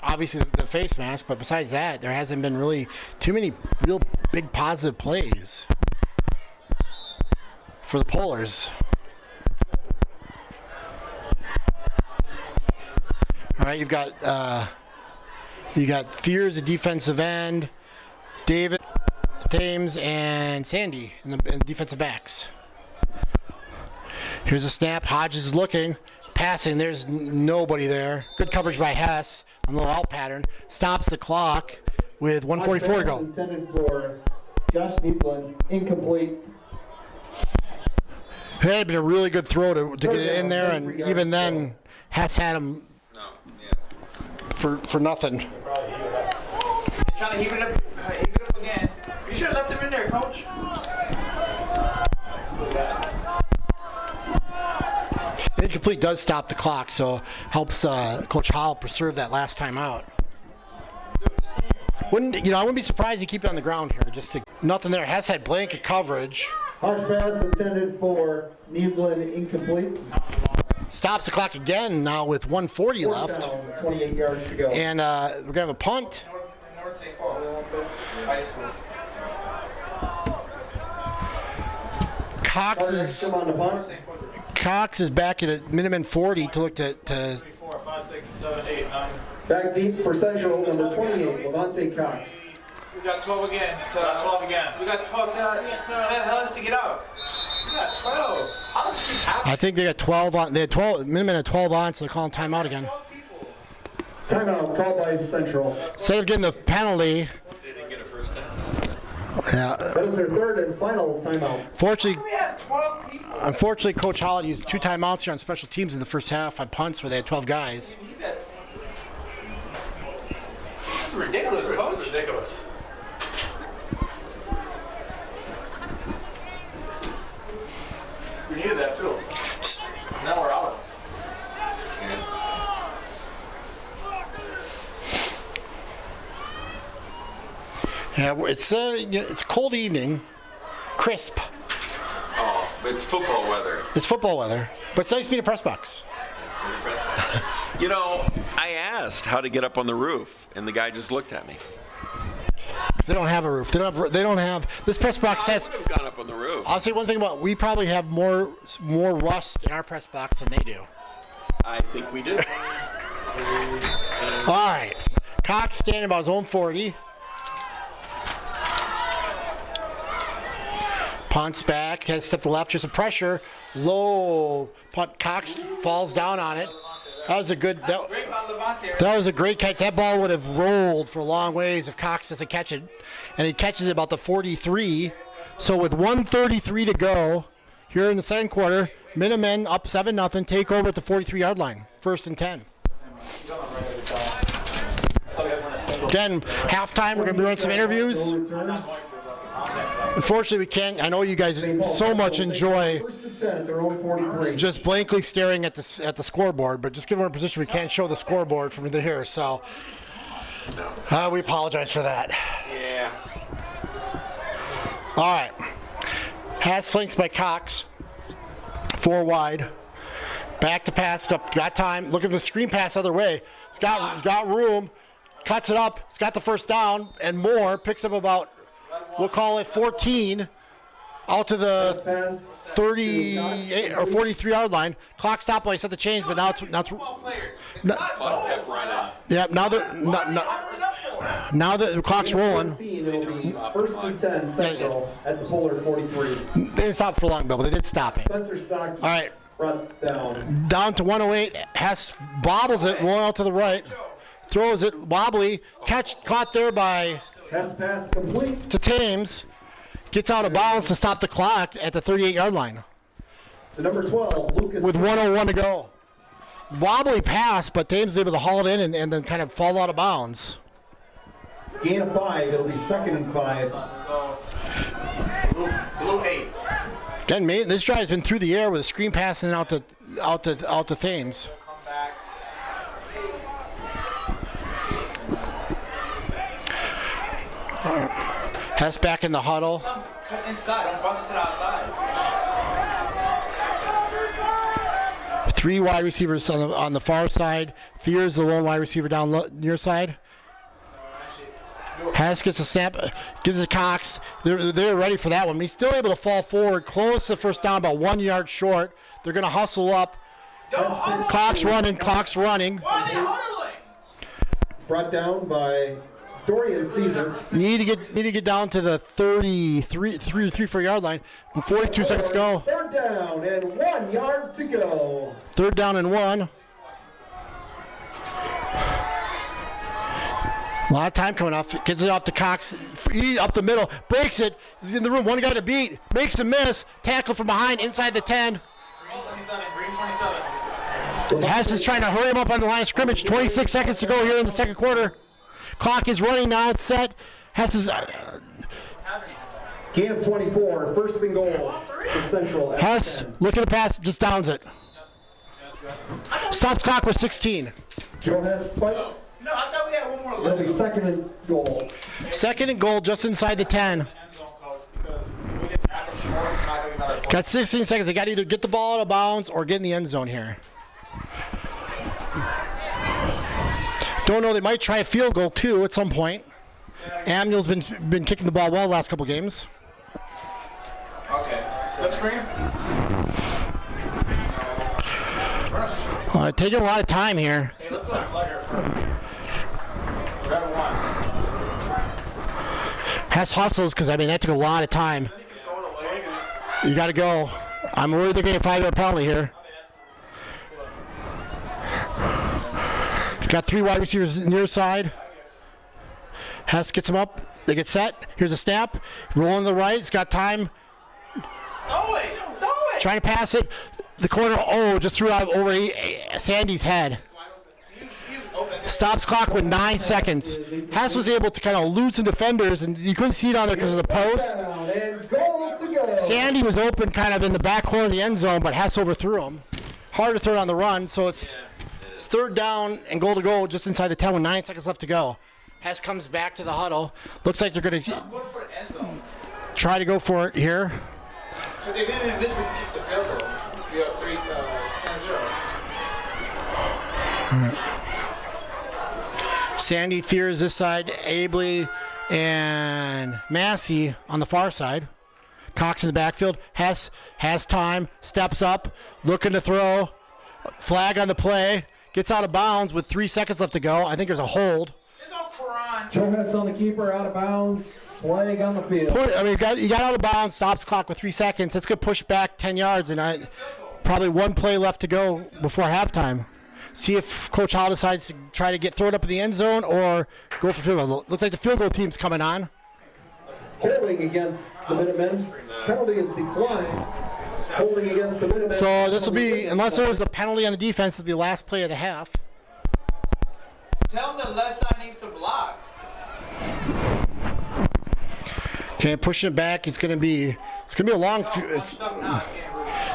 obviously the face mask. But besides that, there hasn't been really too many real big positive plays for the Polars. All right, you've got Thiers, a defensive end, David, Thames, and Sandy in the defensive backs. Here's a snap. Hodges is looking, passing. There's nobody there. Good coverage by Hess on the little out pattern. Stops the clock with 1:44 to go. Intended for Josh Needland, incomplete. It had been a really good throw to get it in there, and even then, Hess had him for nothing. Trying to heave it up again. You should have left him in there, coach. Incomplete does stop the clock, so helps Coach Howell preserve that last time out. I wouldn't be surprised to keep it on the ground here. Nothing there. Hess had blanket coverage. Hodge pass intended for Needland, incomplete. Stops the clock again now with 1:40 left. Down, 28 yards to go. And we're going to have a punt. North St. Paul High School. Cox is back at Minutemen 40 to look to 3, 4, 5, 6, 7, 8, 9. Back deep for Central, number 28, Levante Cox. We got 12 again. We got 12 again. We got 12 to Hellas to get out. We got 12. How does this keep happening? I think they got 12 on. They had 12. Minutemen had 12 on, so they're calling timeout again. 12 people. Timeout called by Central. Instead of getting the penalty. They didn't get a first down. Yeah. That is their third and final timeout. Fortunately, We have 12 people. unfortunately, Coach Howell used 2 timeouts here on special teams in the first half on punts where they had 12 guys. We need that. That's ridiculous, coach. That's ridiculous. We needed that too. Now we're out. Yeah, it's a cold evening, crisp. Oh, it's football weather. It's football weather, but it's nice to be in a press box. I asked how to get up on the roof, and the guy just looked at me. They don't have a roof. They don't have. This press box I has. would have gone up on the roof. I'll say one thing about. We probably have more rust in our press box than they do. I think we do. All right, Cox standing about his own 40. Punts back, has stepped to the left. Here's some pressure. Low punt. Cox falls down on it. That was a good. That was a great catch. That ball would have rolled for a long ways if Cox doesn't catch it, and he catches it about the 43. So with 1:33 to go, here in the second quarter, Minutemen up 7-0. Take over at the 43-yard line. 1st and 10. Again, halftime. We're gonna be running some interviews. Unfortunately, we can't. I know you guys so much enjoy First and 10 at their own 43. just blankly staring at the scoreboard, but just given our position, we can't show the scoreboard from here. So we apologize for that. Yeah. All right. Pass flanks by Cox. 4 wide. Back to pass. Got time. Look at the screen pass other way. It's got room. Cuts it up. It's got the first down and more. Picks up about, we'll call it 14, out to the Pass 38 or 43-yard line. Clock stopped when I set the change, but now it's yeah. Now the clock's rolling. 14, it'll be 1st and 10 Central at the Polar 43. They didn't stop for long, Bill, but they did stop it. Spencer Stock. All right, Front down. down to 108. Hess bobbles it, rolling out to the right, throws it wobbly, caught there by Hess pass complete. to Thames, gets out of bounds to stop the clock at the 38-yard line To number 12, Lucas. with 1:01 to go. Wobbly pass, but Thames is able to haul it in and then kind of fall out of bounds. Gain of 5. It'll be 2nd and 5. Let's go. Blue 8. Again, this drive's been through the air with a screen passing out to Thames. Come back. Hess back in the huddle. Come inside. Don't bust it to the outside. 3 wide receivers on the far side. Fear's the lone wide receiver down near side. Hess gets a snap, gives it to Cox. They're ready for that one. But he's still able to fall forward, close to first down, about 1 yard short. They're going to hustle up. Cox running. Why are they huddling? Brought down by Dorian Caesar. Need to get down to the 34 yard line. 42 seconds to go. 3rd down and 1 yard to go. 3rd down and 1. A lot of time coming off. Gets it off to Cox. Up the middle. Breaks it. He's in the room. One guy to beat. Makes a miss. Tackle from behind inside the 10. Green 27. Hess is trying to hurry him up on the line of scrimmage. 26 seconds to go here in the second quarter. Clock is running now. It's set. Hess is... Gain of 24. 1st and goal for Central. Hess looking to pass. Just downs it. Stops clock with 16. Joe Hess spikes. No, I thought we had one more It'll left. be 2nd and goal. 2nd and goal just inside the 10. Got 16 seconds. They got to either get the ball out of bounds or get in the end zone here. Don't know. They might try a field goal too at some point. Amniel's been kicking the ball well the last couple games. Okay. Slip screen? Taking a lot of time here. Hey, let's go player first. Red 1. Hess hustles because, that took a lot of time. You got to go. I'm worried they're getting a 5 yard penalty here. Got 3 wide receivers near side. Hess gets him up. They get set. Here's a snap. Rolling to the right. He's got time. Throw it! Trying to pass it. The corner, just threw out over Sandy's head. Stops clock with 9 seconds. Hess was able to kind of lose some defenders, and you couldn't see it on there because of the post. And goal to go. Sandy was open kind of in the back corner of the end zone, but Hess overthrew him. Hard to throw it on the run, so it's 3rd down and goal to go just inside the 10 with 9 seconds left to go. Hess comes back to the huddle. Looks like they're going to try to go for it here. If they didn't miss, we can keep the field goal. We up 10-0. Sandy Thiers this side, Abley and Massey on the far side. Cox in the backfield. Hess has time, steps up, looking to throw. Flag on the play. Gets out of bounds with 3 seconds left to go. I think there's a hold. There's no Quran. Joe Hess on the keeper, out of bounds. Flag on the field. You got out of bounds, stops clock with 3 seconds. That's going to push back 10 yards, and probably 1 play left to go before halftime. See if Coach Hall decides to try to throw it up in the end zone or go for field goal. Looks like the field goal team's coming on. Holding against the Minutemen. Penalty is declined. Holding against the Minutemen. So this will be, unless there was a penalty on the defense, it'll be the last play of the half. Tell them the left side needs to block. Okay, pushing it back. It's gonna be a long.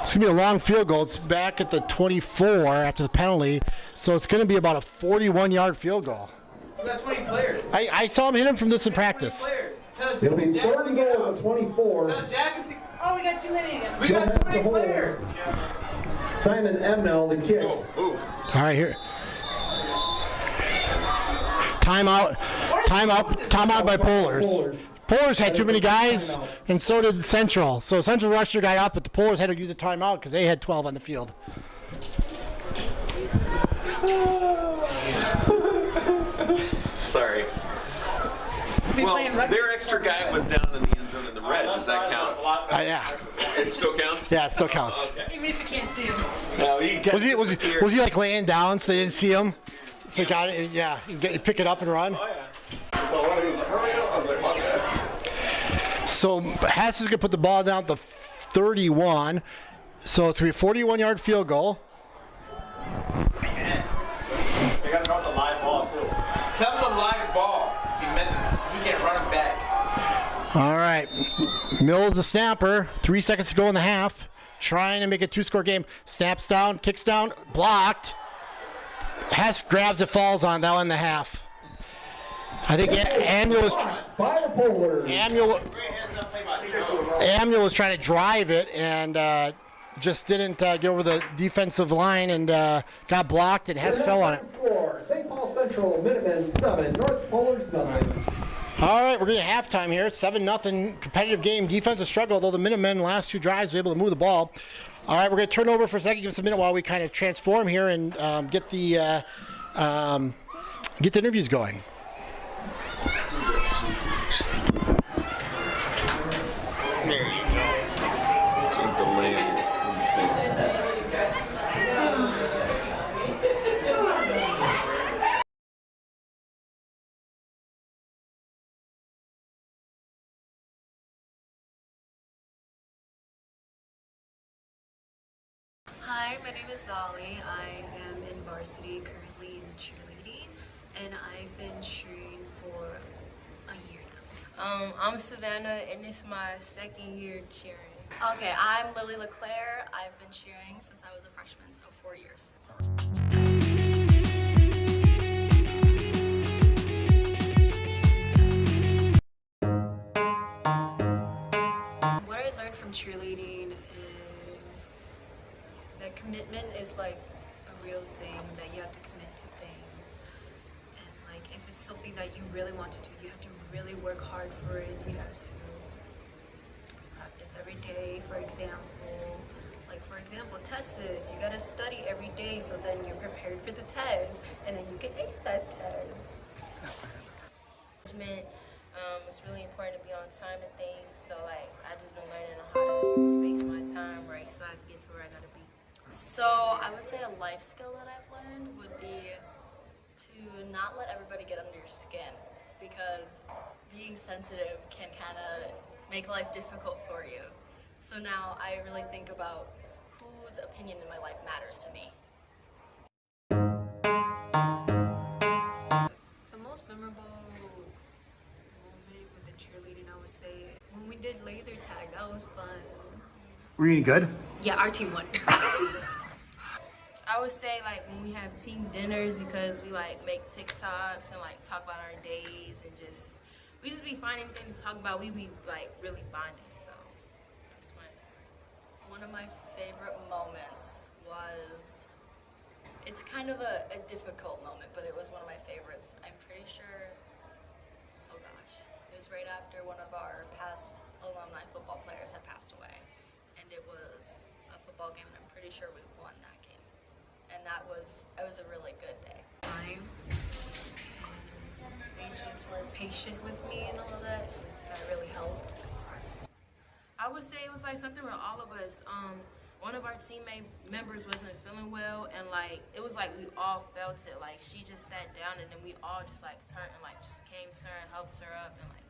It's gonna be a long field goal. It's back at the 24 after the penalty, so it's gonna be about a 41-yard field goal. We got 20 players. I saw him hit him from this in practice. It'll be 3rd and goal at 24. Tell Jackson to, We got too many again. we got 20 players. Simon Emnell, the kick. Move. All right, here. Timeout by Polars. Polars had too many guys, and so did Central. So Central rushed their guy out, but the Polars had to use a timeout because they had 12 on the field. Sorry. Well, their extra guy was down in the end zone in the red. Does that count? Yeah. It still counts? Yeah, it still counts. Okay. Even if you can't see him. No, Was he like laying down so they didn't see him? So he got it, yeah, you pick it up and run. Oh, yeah. Well, when he was like, hurry up, I was like, my bad. So Hess is going to put the ball down at the 31. So it's going to be a 41-yard field goal. They got to know it's a live ball, too. Tell him it's a live ball if he misses. All right. Mills the snapper. 3 seconds to go in the half. Trying to make a 2-score game. Snaps down, kicks down, blocked. Hess grabs it, falls on. That'll end the half. I think Amul was trying to drive it and just didn't get over the defensive line and got blocked, and Hess fell on it. St. Paul Central, Minutemen 7, North Polars nothing. All right, we're getting halftime here. 7-0 competitive game. Defensive struggle, though the Minutemen last 2 drives were able to move the ball. All right, we're going to turn over for a second. Give us a minute while we kind of transform here and get the interviews going. There you go. It's a delay. Hi, my name is Zali. I am in varsity currently in cheerleading, and I've been cheering for a year now. I'm Savannah, and it's my 2nd year cheering. Okay, I'm Lily LeClaire. I've been cheering since I was a freshman, so 4 years. What I learned from cheerleading is that commitment is like a real thing, that you have to commit to things. And like if it's something that you really want to do, you have to really work hard for it. You have to practice every day, for example. For example, tests, you gotta study every day so then you're prepared for the test and then you can ace that test. It's really important to be on time and things, so like I just been learning how to space my time right so I can get to where I gotta be. So I would say a life skill that I've learned would be to not let everybody get under your skin, because being sensitive can kind of make life difficult for you. So now I really think about whose opinion in my life matters to me. The most memorable moment with the cheerleading, I would say, when we did laser tag. That was fun. Were you any good? Yeah, our team won. I would say like when we have team dinners, because we like make TikToks and like talk about our days and we just be finding things to talk about. We be like really bonding, so it's fun. One of my favorite moments was, it's kind of a difficult moment, but it was one of my favorites. I'm pretty sure, oh gosh, it was right after one of our past alumni football players had passed away. And it was a football game, and I'm pretty sure we won that game. And it was a really good day. They just were patient with me and all of that. That really helped. I would say it was like something with all of us. One of our teammate members wasn't feeling well, and like it was like we all felt it. Like she just sat down, and then we all just like turned and like just came to her and helped her up, and like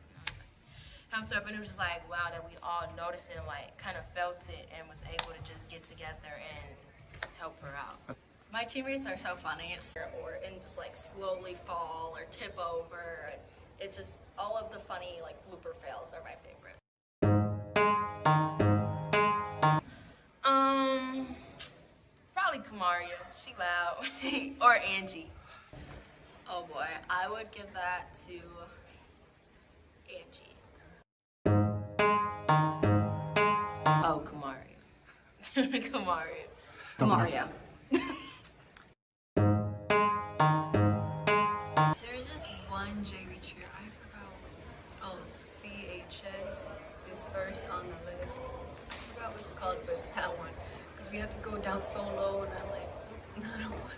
helped her up, and it was just like wow that we all noticed it and like kind of felt it and was able to just get together and help her out. My teammates are so funny, and just like slowly fall or tip over. It's just all of the funny like blooper fails are my favorite. Probably Kamaria. She loud. Or Angie. Oh boy, I would give that to Angie. Oh, Kamaria. Kamaria. Maria. There's just one JV cheer. I forgot. Oh, CHS is first on the list. I forgot what it's called, but it's that one. Because we have to go down so low, and I'm like, no, I don't want to.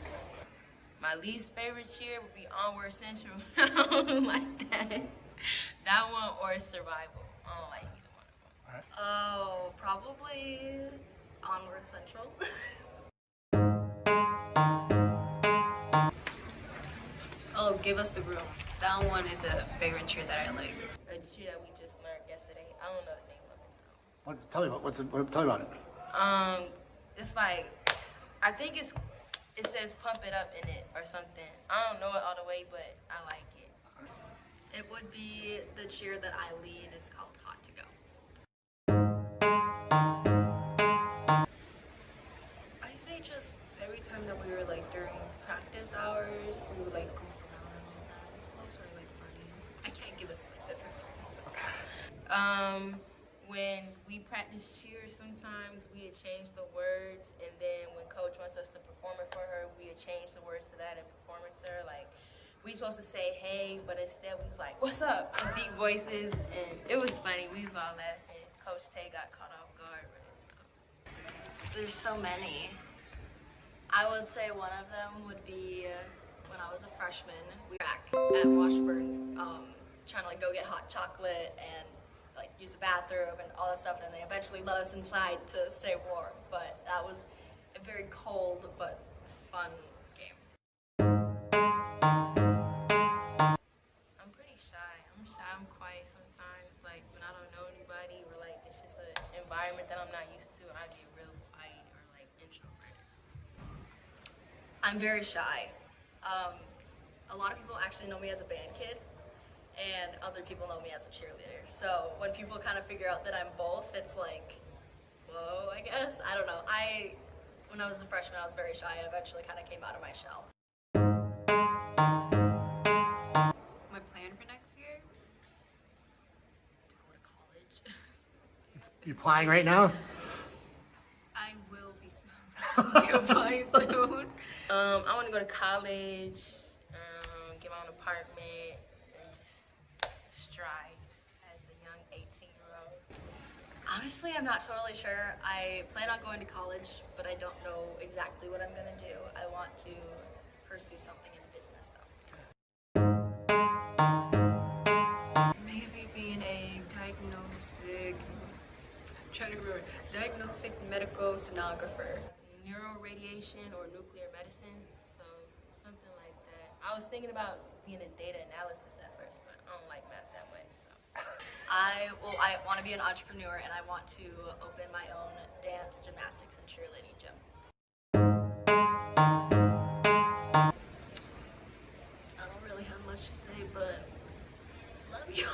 My least favorite cheer would be Onward Central. I don't like that. That one or Survival. I don't like either one of them. Oh, probably Onward Central. Oh, Give Us the Room. That one is a favorite cheer that I like. A cheer that we just learned yesterday. I don't know the name of it though. Tell me about it. It's like, I think it says pump it up in it or something. I don't know it all the way, but I like it. It would be the cheer that I lead is called Hot to Go. I say just every time that we were like during practice hours, we would like goof around and all that. Those are like funny. I can't give a specific. When we practice cheer, sometimes we had changed the words, and then when coach wants us to perform it for her, we had changed the words to that and perform it to her. Like, we supposed to say hey, but instead we was like, what's up? In deep voices, and it was funny. We was all laughing. Coach Tay got caught off guard with it. So. There's so many. I would say one of them would be when I was a freshman. We were back at Washburn trying to like go get hot chocolate and like use the bathroom and all that stuff, and they eventually let us inside to stay warm. But that was a very cold but fun game. I'm pretty shy. I'm quiet sometimes. Like when I don't know anybody, or like it's just an environment that I'm not used to, I get real quiet or like introverted. I'm very shy. A lot of people actually know me as a band kid, and other people know me as a cheerleader. So when people kind of figure out that I'm both, it's like, whoa, I guess. I don't know. When I was a freshman, I was very shy. I eventually kind of came out of my shell. My plan for next year? To go to college. You applying right now? I will be soon. Be applying soon. I want to go to college, get my own apartment, and just strive as a young 18-year-old. Honestly, I'm not totally sure. I plan on going to college, but I don't know exactly what I'm gonna do. I want to pursue something in business, though. Maybe being a diagnostic medical sonographer. Neuroradiation or nuclear medicine, so something like that. I was thinking about being a data analysis at first, but I don't like math that much, so. I want to be an entrepreneur, and I want to open my own dance, gymnastics, and cheerleading gym. I don't really have much to say, but love you.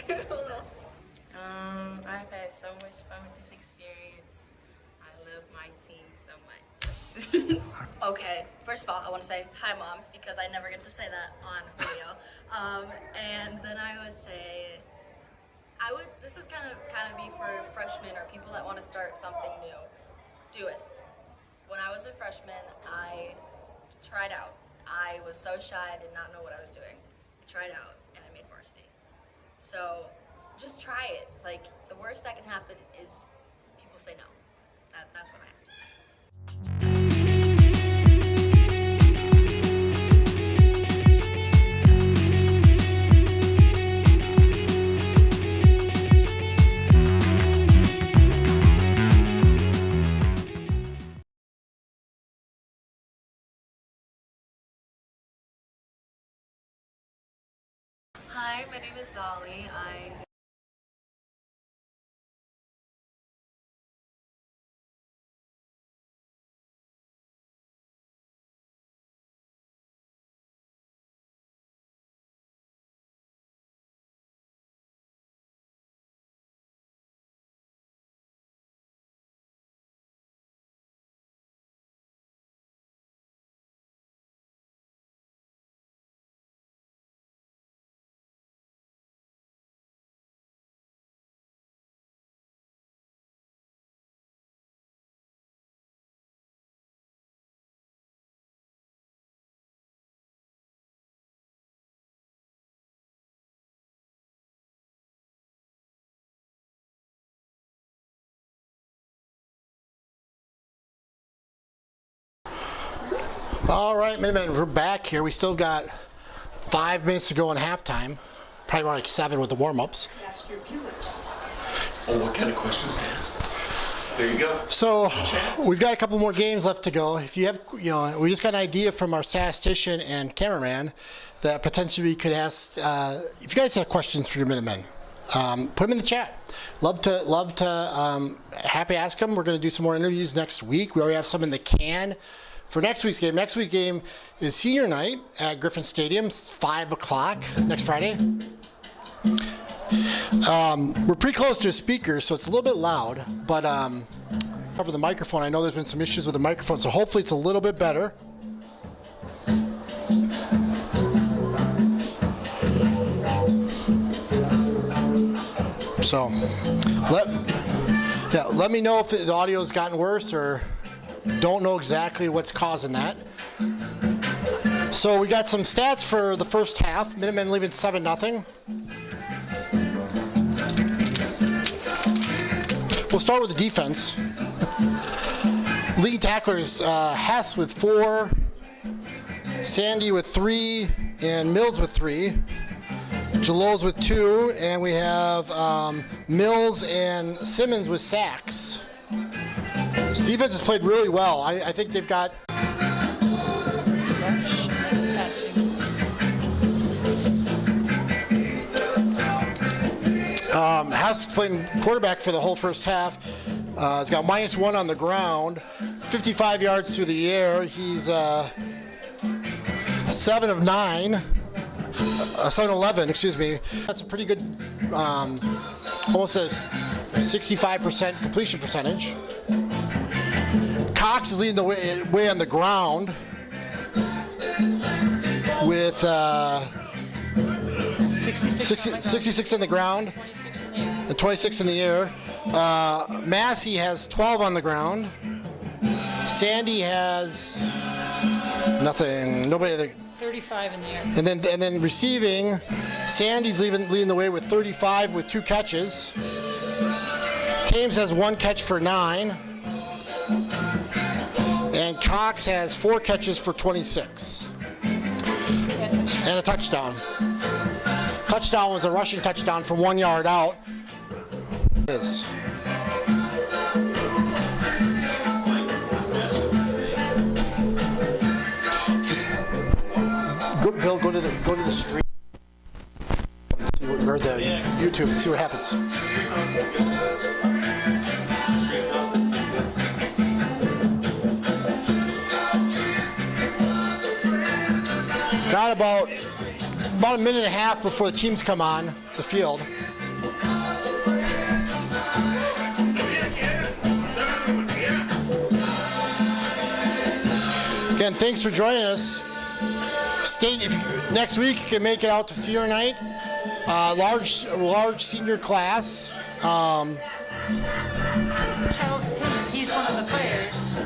I don't know. I've had so much fun with this experience. I love my team so much. Okay, first of all, I want to say hi, Mom, because I never get to say that on video. And then I would say, this is kind of be for freshmen or people that want to start something new. Do it. When I was a freshman, I tried out. I was so shy, I did not know what I was doing. I tried out, and I made varsity. So, just try it. Like, the worst that can happen is people say no. That's what I have to say. Hi, my name is Dolly. All right, Minutemen, we're back here. We still got 5 minutes to go in halftime. Probably more like 7 with the warm-ups. Ask your viewers. Oh, what kind of questions to ask? There you go. So we've got a couple more games left to go. If you have, we just got an idea from our statistician and cameraman that potentially we could ask. If you guys have questions for your Minutemen, put them in the chat. Love to happy ask them. We're going to do some more interviews next week. We already have some in the can for next week's game is senior night at Griffin Stadium, 5 o'clock next Friday. We're pretty close to a speaker, so it's a little bit loud, but over the microphone, I know there's been some issues with the microphone, so hopefully it's a little bit better. So let me know if the audio's gotten worse or don't know exactly what's causing that. So we got some stats for the first half. Minutemen leaving 7-0. We'll start with the defense. Lead tacklers, Hess with 4, Sandy with 3, and Mills with 3. Jalol's with 2, and we have Mills and Simmons with sacks. This defense has played really well. I think they've got... Hess playing quarterback for the whole first half. He's got -1 on the ground, 55 yards through the air. He's 7 of 9. 7-11, excuse me. That's a pretty good, almost a 65% completion percentage. Cox is leading the way on the ground with 66 on the ground and 26 in the air. Massey has 12 on the ground. Sandy has nothing, nobody. 35 in the air. And then receiving, Sandy's leading the way with 35 with 2 catches. Thames has 1 catch for 9. And Cox has 4 catches for 26. And a touchdown. Touchdown was a rushing touchdown from 1 yard out. This. Bill, go to the stream or the YouTube and see what happens. Got about a minute and a half before the teams come on the field. Again, thanks for joining us. Next week you can make it out to senior night. Large senior class. Charles, he's one of the players. He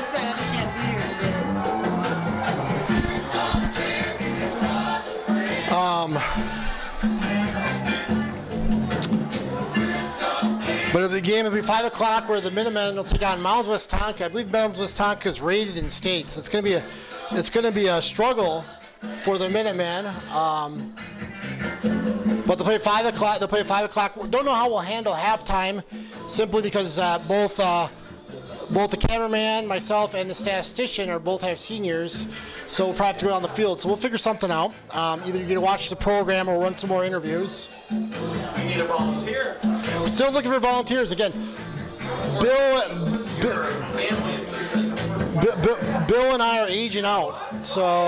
said he can't be here today. But the game will be 5 o'clock where the Minutemen will take on Mounds West Tonka. I believe Mounds West Tonka is rated in state, so it's going to be a struggle for the Minutemen. But they'll play 5 o'clock. Don't know how we'll handle halftime, simply because both the cameraman, myself, and the statistician both have seniors, so we'll probably have to go on the field. So we'll figure something out. Either you're going to watch the program or run some more interviews. We need a volunteer. We're still looking for volunteers. Again, Bill and I are aging out, so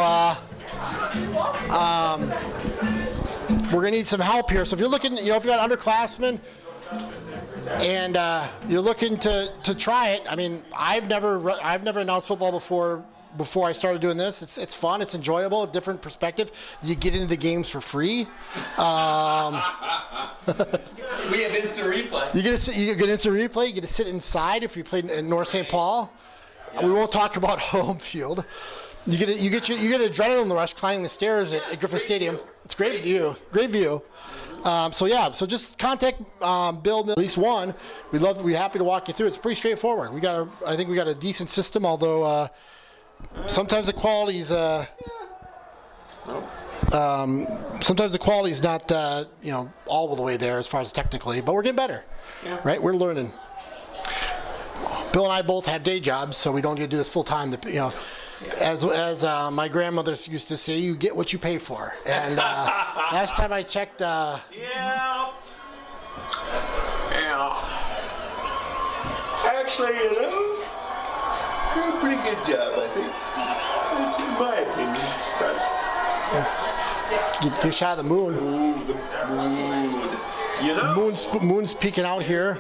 we're gonna need some help here. So if you're looking, if you got underclassmen and you're looking to try it, I mean, I've never announced football before I started doing this. It's fun, it's enjoyable, a different perspective. You get into the games for free. We have instant replay. You get instant replay. You get to sit inside if you played in North St. Paul. We won't talk about home field. You get adrenaline rush climbing the stairs at Griffin Stadium. It's great view. So just contact Bill, at least one. We're happy to walk you through. It's pretty straightforward. I think we got a decent system, although sometimes the quality's not all the way there as far as technically, but we're getting better. Yeah. Right? We're learning. Bill and I both have day jobs, so we don't get to do this full time. As my grandmother used to say, you get what you pay for. And last time I checked. Actually, Did a pretty good job, I think. That's in my opinion. Good shot of the moon. Ooh, the moon. You know, Moon's peeking out here.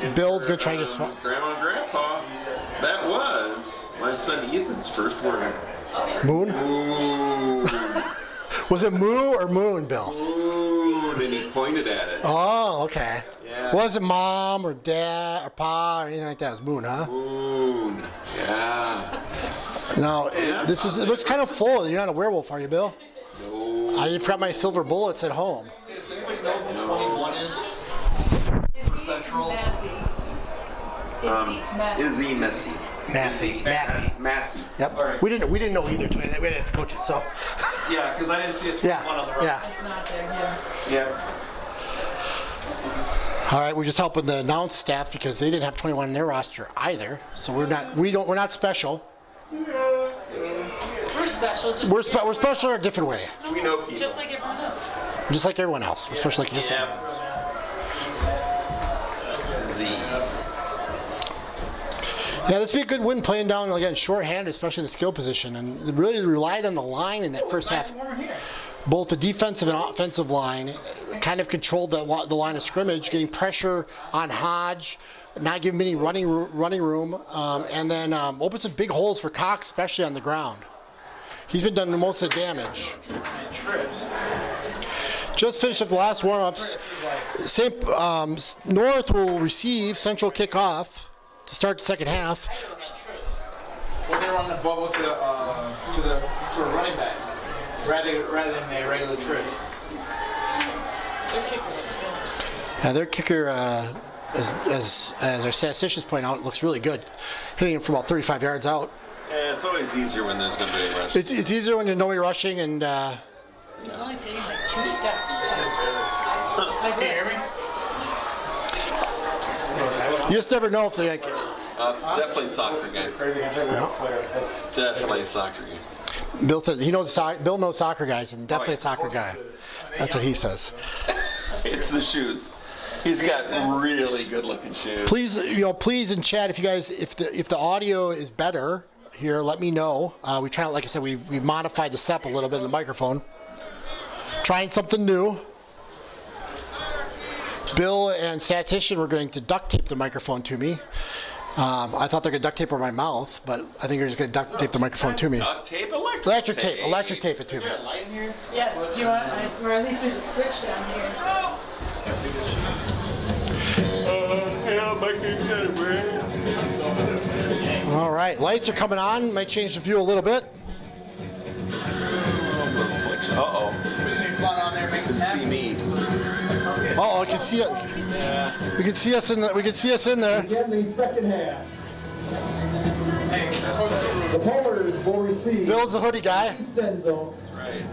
and Bill's for, gonna try to get swat. Grandma and Grandpa, that was my son Ethan's first word. Moon? Moon. Was it moo or moon, Bill? Moon, and he pointed at it. Oh, okay. Yeah. Wasn't mom or dad or pa or anything like that. It was moon, huh? Moon. Yeah. No, it looks kind of full. You're not a werewolf, are you, Bill? No. I forgot my silver bullets at home. Does anybody know who 21 is? Central. Izzy Messy. Massey. Massey. Yep. Alright. We didn't know either. We had as coaches, so. Yeah, because I didn't see a 21 on the roster. Yeah. It's not there, yeah. Yeah. All right, we're just helping the announce staff because they didn't have 21 in their roster either. So we're not special. We're special. Just We're special in a different way. We know people. just like everyone else. Just like everyone else. We're special like just like everyone else. Z. Yeah, this would be a good win playing down, again, shorthanded, especially the skill position. And they really relied on the line in that first half. Both the defensive and offensive line kind of controlled the line of scrimmage, getting pressure on Hodge, not giving him any running room, and then opened some big holes for Cox, especially on the ground. He's been doing most of the damage. Just finished up the last warm-ups. North will receive, Central kick off to start the second half. When they run the bubble to the running back, rather than a regular trips. Their kicker looks good. Yeah, their kicker, as our statisticians point out, looks really good, hitting him from about 35 yards out. Yeah, it's always easier when there's nobody rushing. It's easier when there's nobody rushing, and He's only taking like 2 steps. Like this. you just never know if they like. Definitely soccer game. Definitely a soccer game. Bill knows soccer guys, and definitely a soccer guy. That's what he says. It's the shoes. He's got really good-looking shoes. Please in chat, if the audio is better here, let me know. We try, like I said, we modified the SEP a little bit in the microphone. Trying something new. Bill and statistician were going to duct tape the microphone to me. I thought they're going to duct tape over my mouth, but I think they're just going to duct tape the microphone to me. Duct tape, electric tape. Electric tape it to me. Light in here? Yes. Do you want? Or at least there's a switch down here. All right, lights are coming on. Might change the view a little bit. Uh-oh. Fun on there, making See me. I can see it. We can see us in the. We can see us in there. Again, the second half. The Polars will receive Bill's a hoodie guy. East End Zone. That's right.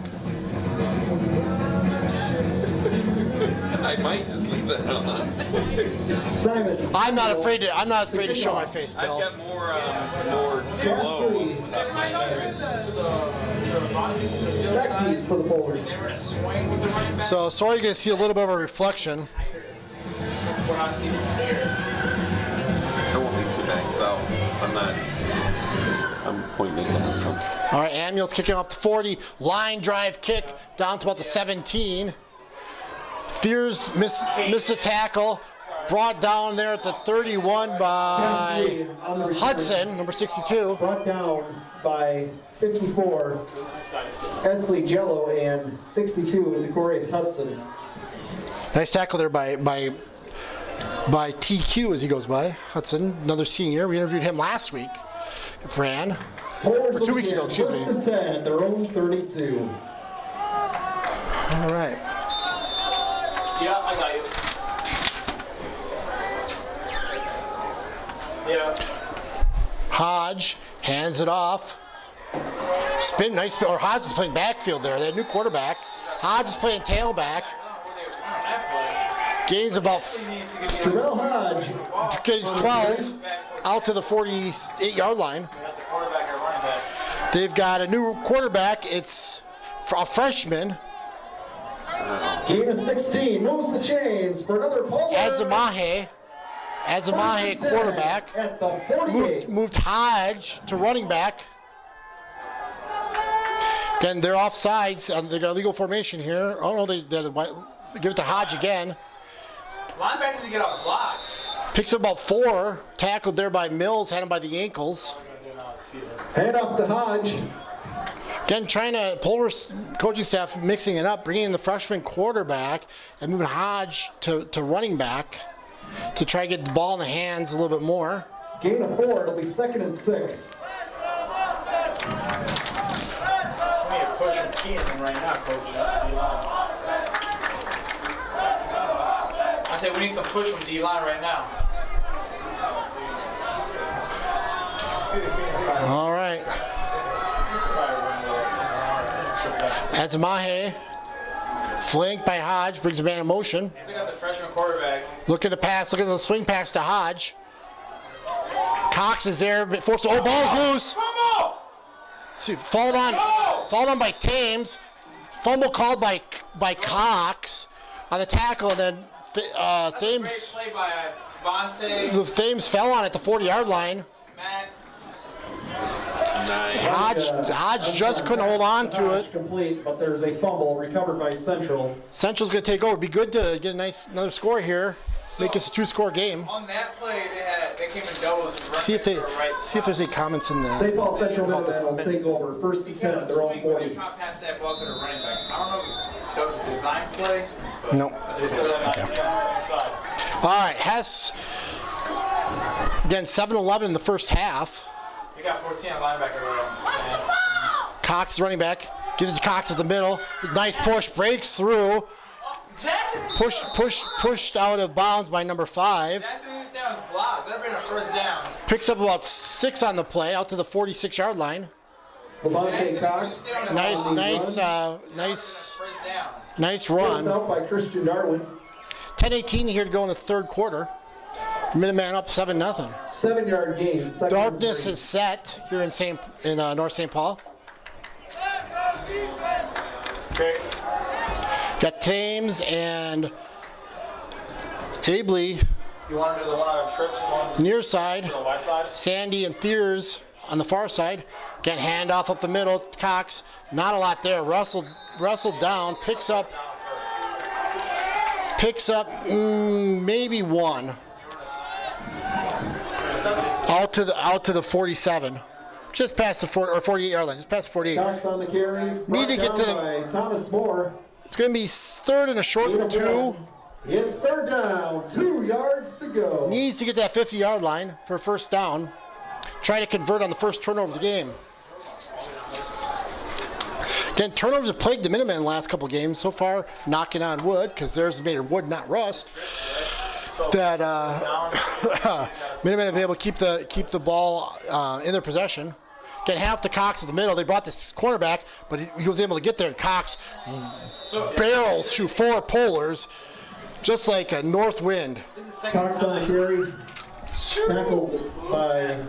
I might just leave that on. Simon. I'm not afraid to show my face, I've Bill. got more glow on the top of my head. Back deep for the Polars. So sorry, you're gonna see a little bit of a reflection. I won't be too bad, so I'm pointing at that. So. All right, Amul's kicking off the 40, line drive kick down to about the 17. Thiers missed the tackle, brought down there at the 31 by Hudson, number 62. Brought down by 54, Esley Jello, and 62, it's Corey Hudson. Nice tackle there by TQ as he goes by. Hudson, another senior. We interviewed him last week. Ran. Polars Or 2 weeks ago, excuse me. First and 10 at their own 32. All right. Yeah, I got you. Yeah. Hodge hands it off. Nice spin, or Hodge is playing backfield there. They had a new quarterback. Hodge is playing tailback. Gains about Terrell Hodge. gains 12 out to the 48-yard line. They've got a new quarterback. It's a freshman. Gain of 16, moves the chains for another Polar. Adzamahe. Azamahe quarterback. At the 48. Moved Hodge to running back. Again, they're offsides. They got a legal formation here. Oh no, they give it to Hodge again. Linebackers to get off blocks. Picks up about 4. Tackled there by Mills. Had him by the ankles. Hand off to Hodge. Again, trying to Polar's coaching staff mixing it up, bringing in the freshman quarterback and moving Hodge to running back to try to get the ball in the hands a little bit more. Gain of 4. It'll be 2nd and 6. We need a push from Keaton right now, Coach. I say we need some push from D-line right now. All right. Azamahe, flanked by Hodge, brings a man in motion. They got the freshman quarterback. Looking to pass, looking at the swing pass to Hodge. Cox is there, but forced. Oh, ball's loose. See, fall on by Thames. Fumble called by Cox on the tackle, and then Thames. Great play by Vontae. Thames fell on at the 40-yard line. Max. Nice. Hodge just couldn't hold on to it. Complete, but there's a fumble recovered by Central. Central's going to take over. Be good to get another score here. Make this a 2-score game. On that play, they came in doubles. See if there's any comments in the. St. Paul Central about this. will take over. 1st and 10 at their own 40. Trying to pass that ball to the running back. I don't know if that was a design play. But No. All right, Hess. Again, 7-11 in the first half. We got 14 at linebacker right. Cox is running back. Gives it to Cox at the middle. Nice push. Breaks through. Pushed out of bounds by number 5. Jackson is down blocks. That'd been a first down. Picks up about 6 on the play, out to the 46-yard line. Levante Cox. Nice First down. Nice Forced run. out by Christian Darwin. 10-18 here to go in the third quarter. Minutemen up 7-0. 7-yard gain. Darkness is set here in North St. Paul. Okay. Got Thames and Abley You want to do the one on trips, one near side. on the white side? Sandy and Thiers on the far side. Get handoff up the middle. Cox, not a lot there. Wrestled down. Picks up maybe 1. Out to the 47. Just past the 48-yard line. Just past the 48. Cox on the carry. Need to get to by Thomas Moore. It's going to be 3rd and a short 2. It's 3rd down. 2 yards to go. Needs to get that 50-yard line for first down. Try to convert on the first turnover of the game. Again, turnovers have plagued the Minutemen the last couple games. So far, knocking on wood, because theirs is made of wood, not rust. That Minutemen have been able to keep the ball in their possession. Get half to Cox in the middle. They brought this cornerback, but he was able to get there. And Cox barrels through 4 polars, just like a north wind. Cox on the carry. Tackled by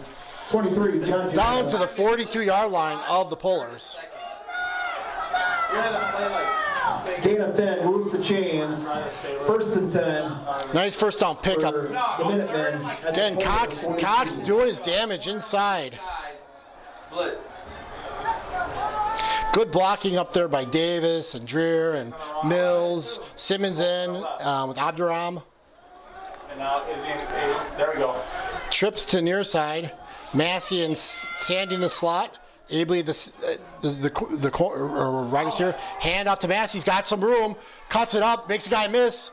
23. Johnson. Down to the 42-yard line of the polars. Gain of 10. Moves the chains. 1st and 10. Nice first down pickup. For the Minutemen. Again, Cox doing his damage inside. Blitz. Good blocking up there by Davis and Dreer and Mills. Simmons in with Abduram. And now there we go. Trips to near side. Massey and Sandy in the slot. Abley, the right receiver. Hand off to Massey. He's got some room. Cuts it up. Makes the guy miss.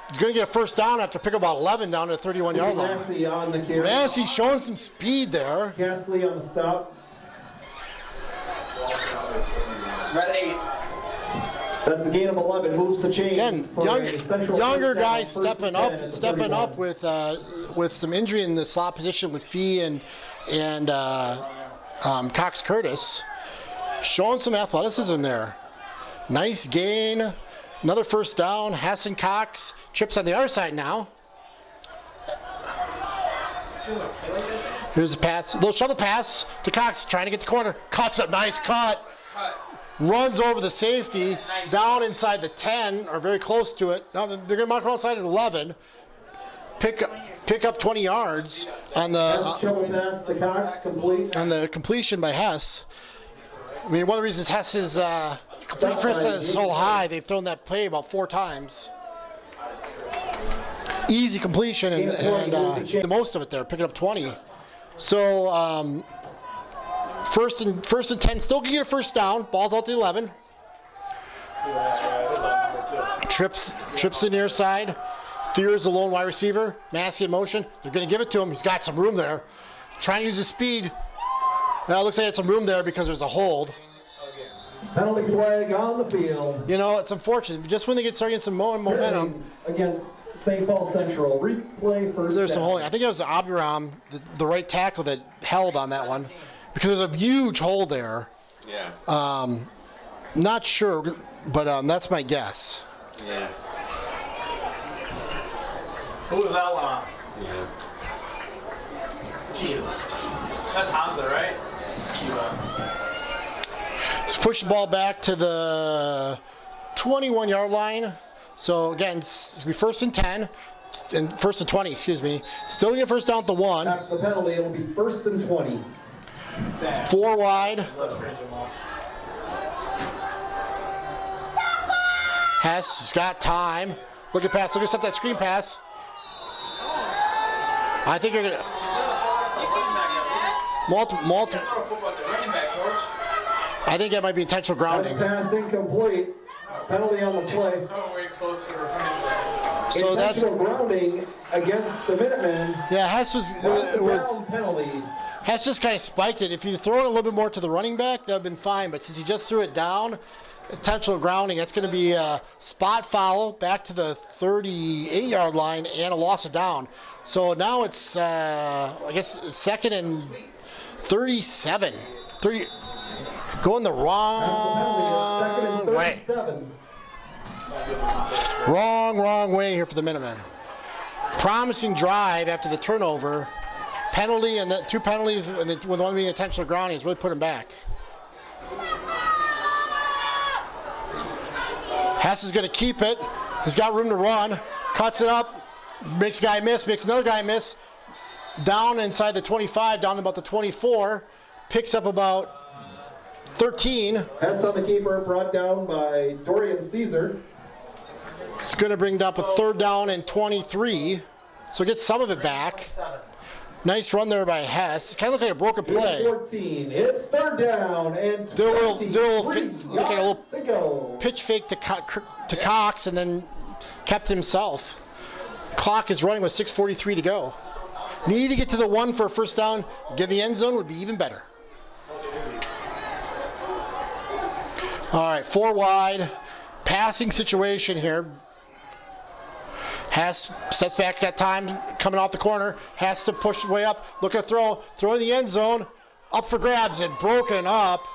He's going to get a first down after pick about 11 down to the 31-yard line. Massey on the carry. Massey showing some speed there. Castley on the stop. Red 8. That's a gain of 11. Moves the chains. Again, for a Central younger first down, guys 1st and 10 stepping up at the 31. with some injury in the slot position with Fee and Cox Curtis, showing some athleticism there. Nice gain, another first down. Hassan Cox trips on the other side now. Here's a pass, a little shovel pass to Cox, trying to get the corner. Cuts up, nice cut. Runs over the safety, down inside the 10, or very close to it. Now they're going to mark him outside at 11. Pick up. pick up 20 yards on Hess the shovel pass to Cox, complete. on the completion by Hess. I mean, one of the reasons Hess's completion percent is so high, they've thrown that play about 4 times. Easy completion and the most of it there, picking up 20. So first and 10, still can get a first down. Ball's out to 11. Trips the near side. Thier's the lone wide receiver. Massey in motion. They're going to give it to him. He's got some room there. Trying to use his speed. Now it looks like it's some room there because there's a hold. Penalty flag on the field. You know, it's unfortunate. Just when they start getting some momentum. Against St. Paul Central. Replay first There's some down. holding. I think it was Abiram, the right tackle, that held on that one. Because there's a huge hole there. Yeah. Not sure, but that's my guess. Yeah. Who was that one on? Yeah. Jesus. That's Hamza, right? Let's push the ball back to the 21-yard line. So again, it's gonna be first and 10, and first and 20, excuse me. Still gonna get first down at the 1. After the penalty, it'll be first and 20. 4 wide. Hess has got time. Look at pass. Look at that screen pass. I think you're gonna multiple. I think that might be intentional That's grounding. pass incomplete. Penalty on the play. So that's Intentional grounding against the Minutemen. yeah. Hess was Down penalty. Hess just kind of spiked it. If you throw it a little bit more to the running back, that would have been fine. But since he just threw it down, intentional grounding, that's going to be a spot foul back to the 38-yard line and a loss of down. So now it's, I guess, second and 37. Going the wrong Second and way. 37. Wrong way here for the Minutemen. Promising drive after the turnover. Penalty and the 2 penalties, and with one being intentional grounding, has really put him back. Hess is going to keep it. He's got room to run. Cuts it up. Makes a guy miss. Makes another guy miss. Down inside the 25. Down about the 24. Picks up about 13. Hess on the keeper, brought down by Dorian Caesar. It's going to bring up a 3rd down and 23. So gets some of it back. Nice run there by Hess. Kind of looked like a broken play. 14. It's 3rd down and 23 look like a little yards to go. pitch fake to Cox and then kept himself. Clock is running with 6:43 to go. Need to get to the 1 for a first down. Get the end zone would be even better. All right, 4 wide. Passing situation here. Hess steps back, got time coming off the corner. Has to push his way up. Look at throw in the end zone. Up for grabs and broken up.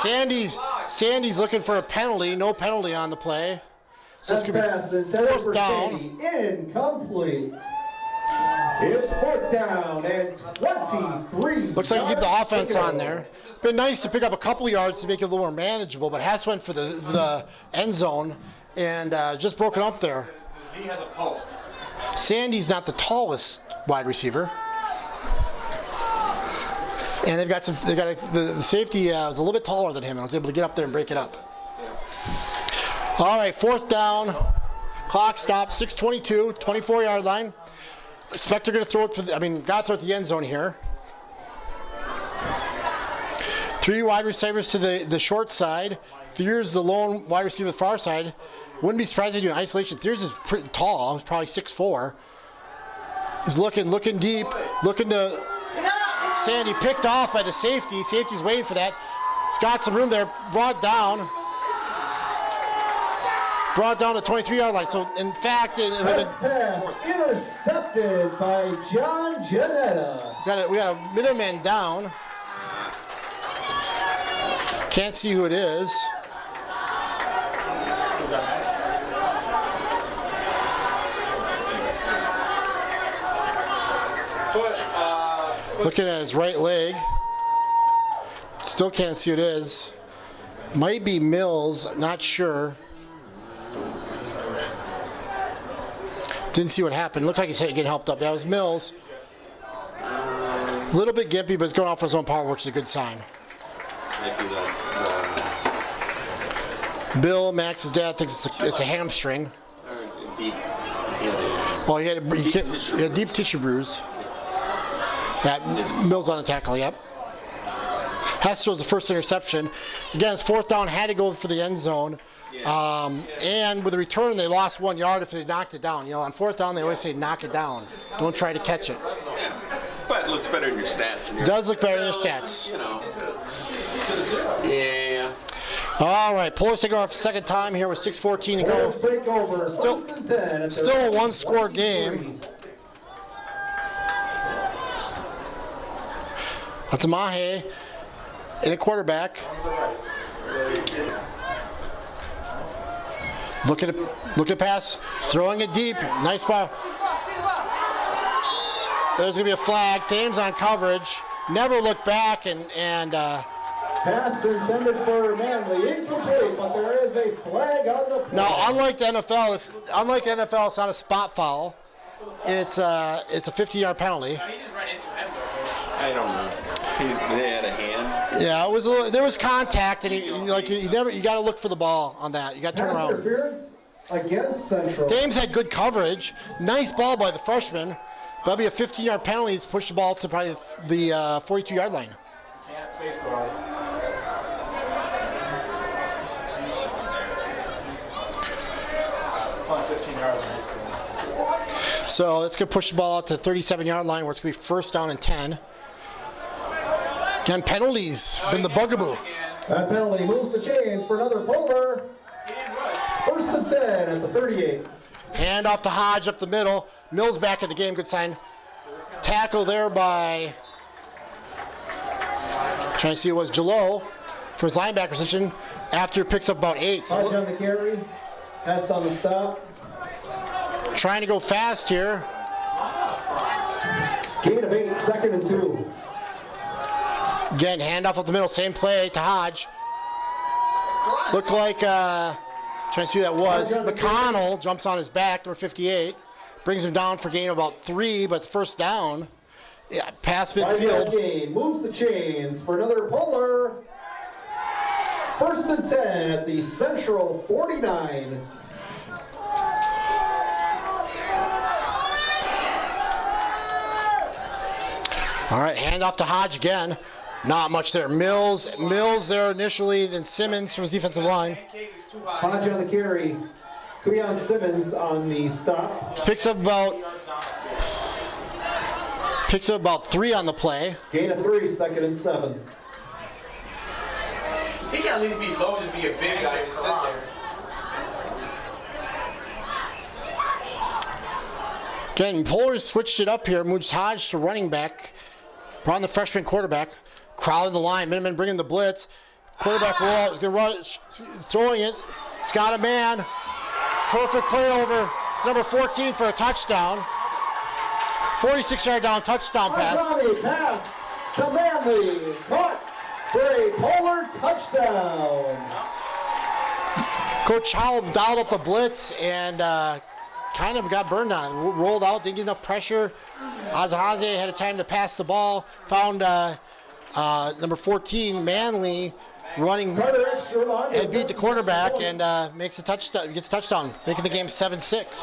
Sandy's looking for a penalty. No penalty on the play. So it's going Pass to be intended 4th for down. Sandy. Incomplete. It's 4th down and 23. Looks like you keep the yards offense to go. on there. Been nice to pick up a couple yards to make it a little more manageable, but Hess went for the end zone and just broken up there. Z has a post. Sandy's not the tallest wide receiver. And the safety was a little bit taller than him and was able to get up there and break it up. All right, 4th down. Clock stop, 6:22, 24-yard line. Expect they're going to throw it got to throw it to the end zone here. 3 wide receivers to the short side. Thier's the lone wide receiver to the far side. Wouldn't be surprised if they do an isolation. Thier's is pretty tall. He's probably 6'4". He's looking deep, looking to Sandy, picked off by the safety. Safety's waiting for that. He's got some room there. Brought down to 23-yard line. So, in fact, Pass intercepted by John Janetta. we got a Minuteman down. Can't see who it is. Looking at his right leg. Still can't see who it is. Might be Mills, not sure. Didn't see what happened. Looked like he's getting helped up. That was Mills. A little bit gimpy, but it's going off for his own power, which is a good sign. Bill, Max's dad, thinks it's a hamstring. Well, he had a deep tissue bruise. That Mills on the tackle, yep. Hess throws the first interception. Again, it's 4th down, had to go for the end zone. And with the return, they lost 1 yard if they knocked it down. You know, on 4th down, they always say knock it down. Don't try to catch it. But it looks better in your stats. It does look better in your stats. You know. Yeah. All right, Polar's taking off second time here with 6:14 to go. Still a 1-score game. That's a Mahe in a quarterback. Look at pass, throwing it deep. Nice ball. There's gonna be a flag. Thames on coverage. Never look back and pass intended for Manley, incomplete, but there is a flag on the play. Now, unlike the NFL, it's not a spot foul. It's a 50-yard penalty. He just ran into him. I don't know. They had a hand. Yeah, it was there was contact, and you got to look for the ball on that. You got to turn Pass around. interference against Central. Thames had good coverage. Nice ball by the freshman. That'll be a 15-yard penalty to push the ball to probably the 42-yard line. Can't face guard. It's only 15 yards in high school. So it's going to push the ball out to the 37-yard line where it's going to be 1st down and 10. Again, penalties been the bugaboo. That penalty moves the chains for another Polar. 1st and 10 at the 38. Hand off to Hodge up the middle. Mills back in the game. Good sign. Tackle there by, trying to see, it was Jalot for his linebacker position after picks up about 8. So Hodge on the carry. Hess on the stop. trying to go fast here. Gain of 8, 2nd and 2. Again, handoff up the middle, same play to Hodge. Looked like, trying to see who that was. McConnell jumps on his back, number 58. Brings him down for gain of about 3, but it's 1st down. Yeah, past midfield. Gain moves the chains for another Polar. 1st and 10 at the Central 49. All right, handoff to Hodge again. Not much there. Mills there initially, then Simmons from his defensive line. Hodge on the carry. Kuyan Simmons on the stop. Picks up about 3 on the play. Gain of 3, 2nd and 7. He can at least be low, just be a big guy and sit there. Again, Polar switched it up here, moves Hodge to running back. Brought in the freshman quarterback. Crowding the line. Minutemen bringing the blitz. Quarterback roll out. He's going to run, throwing it. He's got a man. Perfect play over number 14 for a touchdown. 46-yard down touchdown pass. Pass to Manley. Caught for a Polar touchdown. Coach Howell dialed up the blitz and kind of got burned on it. Rolled out, didn't get enough pressure. Azahaze had a time to pass the ball. Found number 14, Manley, running and beat the quarterback and makes a touchdown. Gets a touchdown, making the game 7-6.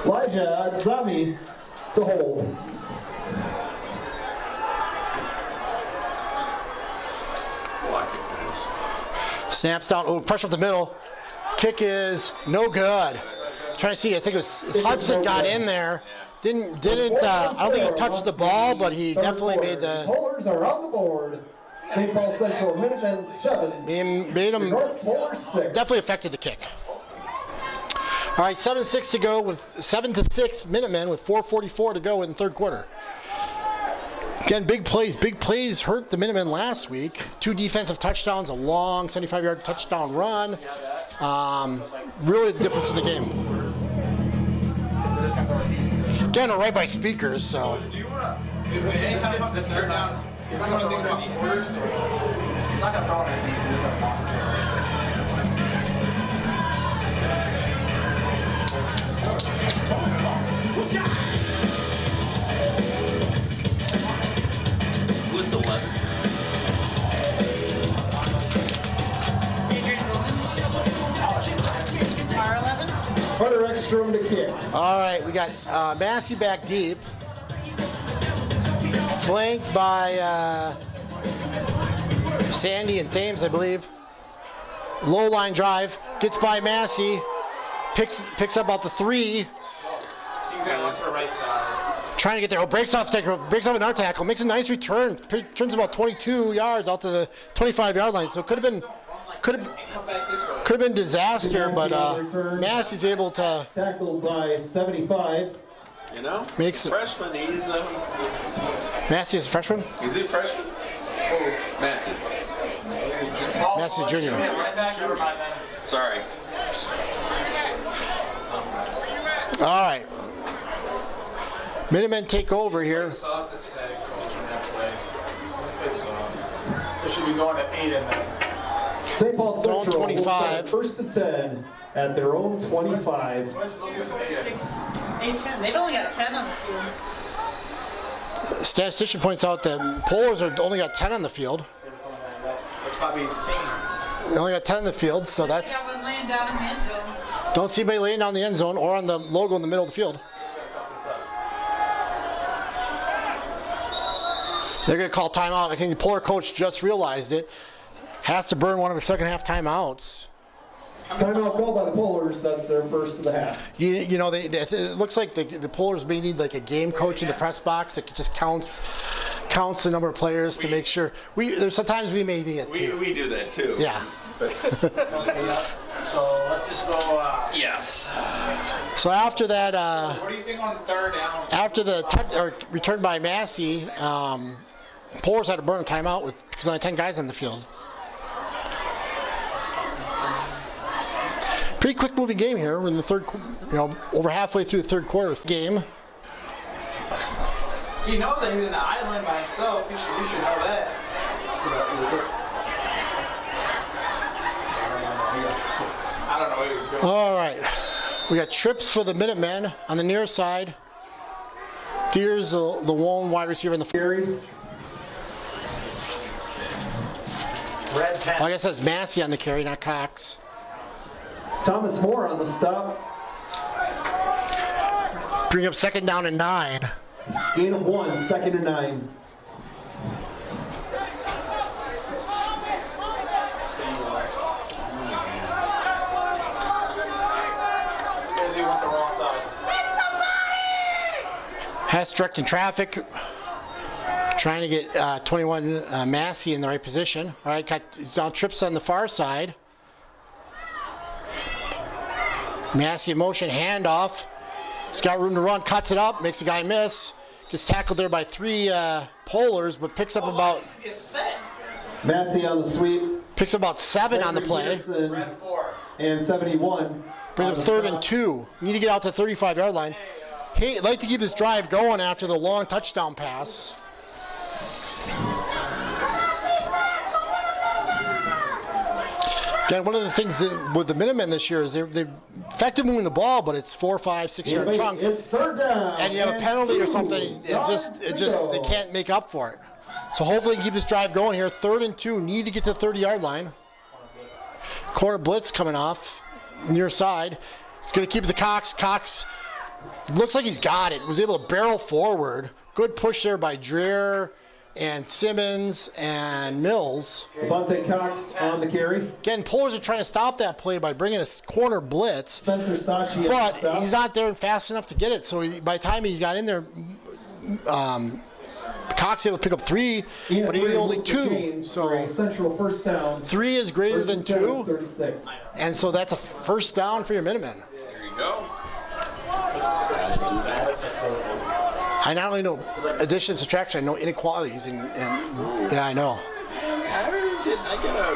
Elijah Zami to hold. Snaps down. Oh, pressure up the middle. Kick is no good. Trying to see. I think it was Hudson got in there. Didn't. I don't think he touched the ball, but he definitely made the. Polars are on the board. St. Paul Central Minutemen 7. Made him. North Polar 6. Definitely affected the kick. All right, 7-6 to go with 7-6 Minutemen with 4:44 to go in the 3rd quarter. Again, big plays hurt the Minutemen last week. 2 defensive touchdowns, a long 75-yard touchdown run. Really the difference in the game. Again, right by speakers, so. Anytime it comes to third down, you're not going to think about words or. He's not going to throw anything. He's just going to concentrate. All right, we got Massey back deep. Flanked by Sandy and Thames, I believe. Low line drive. Gets by Massey. Picks up about the 3. He's going to the right side. Trying to get there. Oh, breaks off an arm tackle. Makes a nice return. Turns about 22 yards out to the 25-yard line. So could have been disaster, but Massey's able to. Tackled by 75. You know, makes freshman. He's Massey is a freshman. Is he a freshman? Oh, Massey. Massey junior. Sorry. All right. Minutemen take over here. Soft as heck on that play. Just play soft. They should be going at 8 in there. St. Paul Central 25. First and 10 at their own 25. 8, 10. They've only got 10 on the field. Statistician points out that Polars are only got 10 on the field. That's probably his team. They only got 10 in the field, so that's. They got one laying down in the end zone. Don't see anybody laying down the end zone or on the logo in the middle of the field. They're going to call timeout. I think the Polar coach just realized it. Has to burn one of his second half timeouts. Timeout called by the Polars. That's their first of the half. You know, it looks like the Polars may need like a game coach in the press box that just counts the number of players to make sure. There's sometimes we may need it too. We do that too. Yeah. So let's just go. Yes. So after that, What do you think on 3rd down? after the return by Massey, Polars had to burn a timeout because only 10 guys on the field. Pretty quick moving game here. We're in the third, over halfway through the third quarter of the game. He knows that he's in the island by himself. You should know that. I don't know what he was doing. All right. We got trips for the Minutemen on the near side. Here's the lone wide receiver in the Carry. Red 10. I guess that's Massey on the carry, not Cox. Thomas Moore on the stop. Bring up 2nd down and 9. Gain of 1, 2nd and 9. He went the wrong side. Hess directing traffic. Trying to get 21 Massey in the right position. All right, he's now trips on the far side. Massey in motion, handoff. He's got room to run, cuts it up, makes the guy miss. Gets tackled there by 3 Polars, but picks up about. Massey on the sweep. Picks up about 7 on the play. Red 4. And 71. Brings up 3rd and 2. We need to get out to the 35-yard line. Hey, I'd like to keep this drive going after the long touchdown pass. Again, one of the things with the Minutemen this year is they're effective moving the ball, but it's 4, 5, 6 yard chunks. It's 3rd down. And you have a penalty or something, it just they can't make up for it. So hopefully keep this drive going here. 3rd and 2, need to get to the 30-yard line. Corner blitz coming off near side. It's going to keep it to Cox. Cox looks like he's got it. Was able to barrel forward. Good push there by Dreher and Simmons and Mills. Devontae Cox on the carry. Again, Polars are trying to stop that play by bringing a corner blitz. Spencer Sashi. But he's not there fast enough to get it. So by the time he got in there, Cox able to pick up 3, but he needed only 2. So Central 1st down. 3 is greater than 2. 36. And so that's a 1st down for your Minutemen. There you go. I not only know addition and subtraction, I know inequalities, and yeah, I know. I got a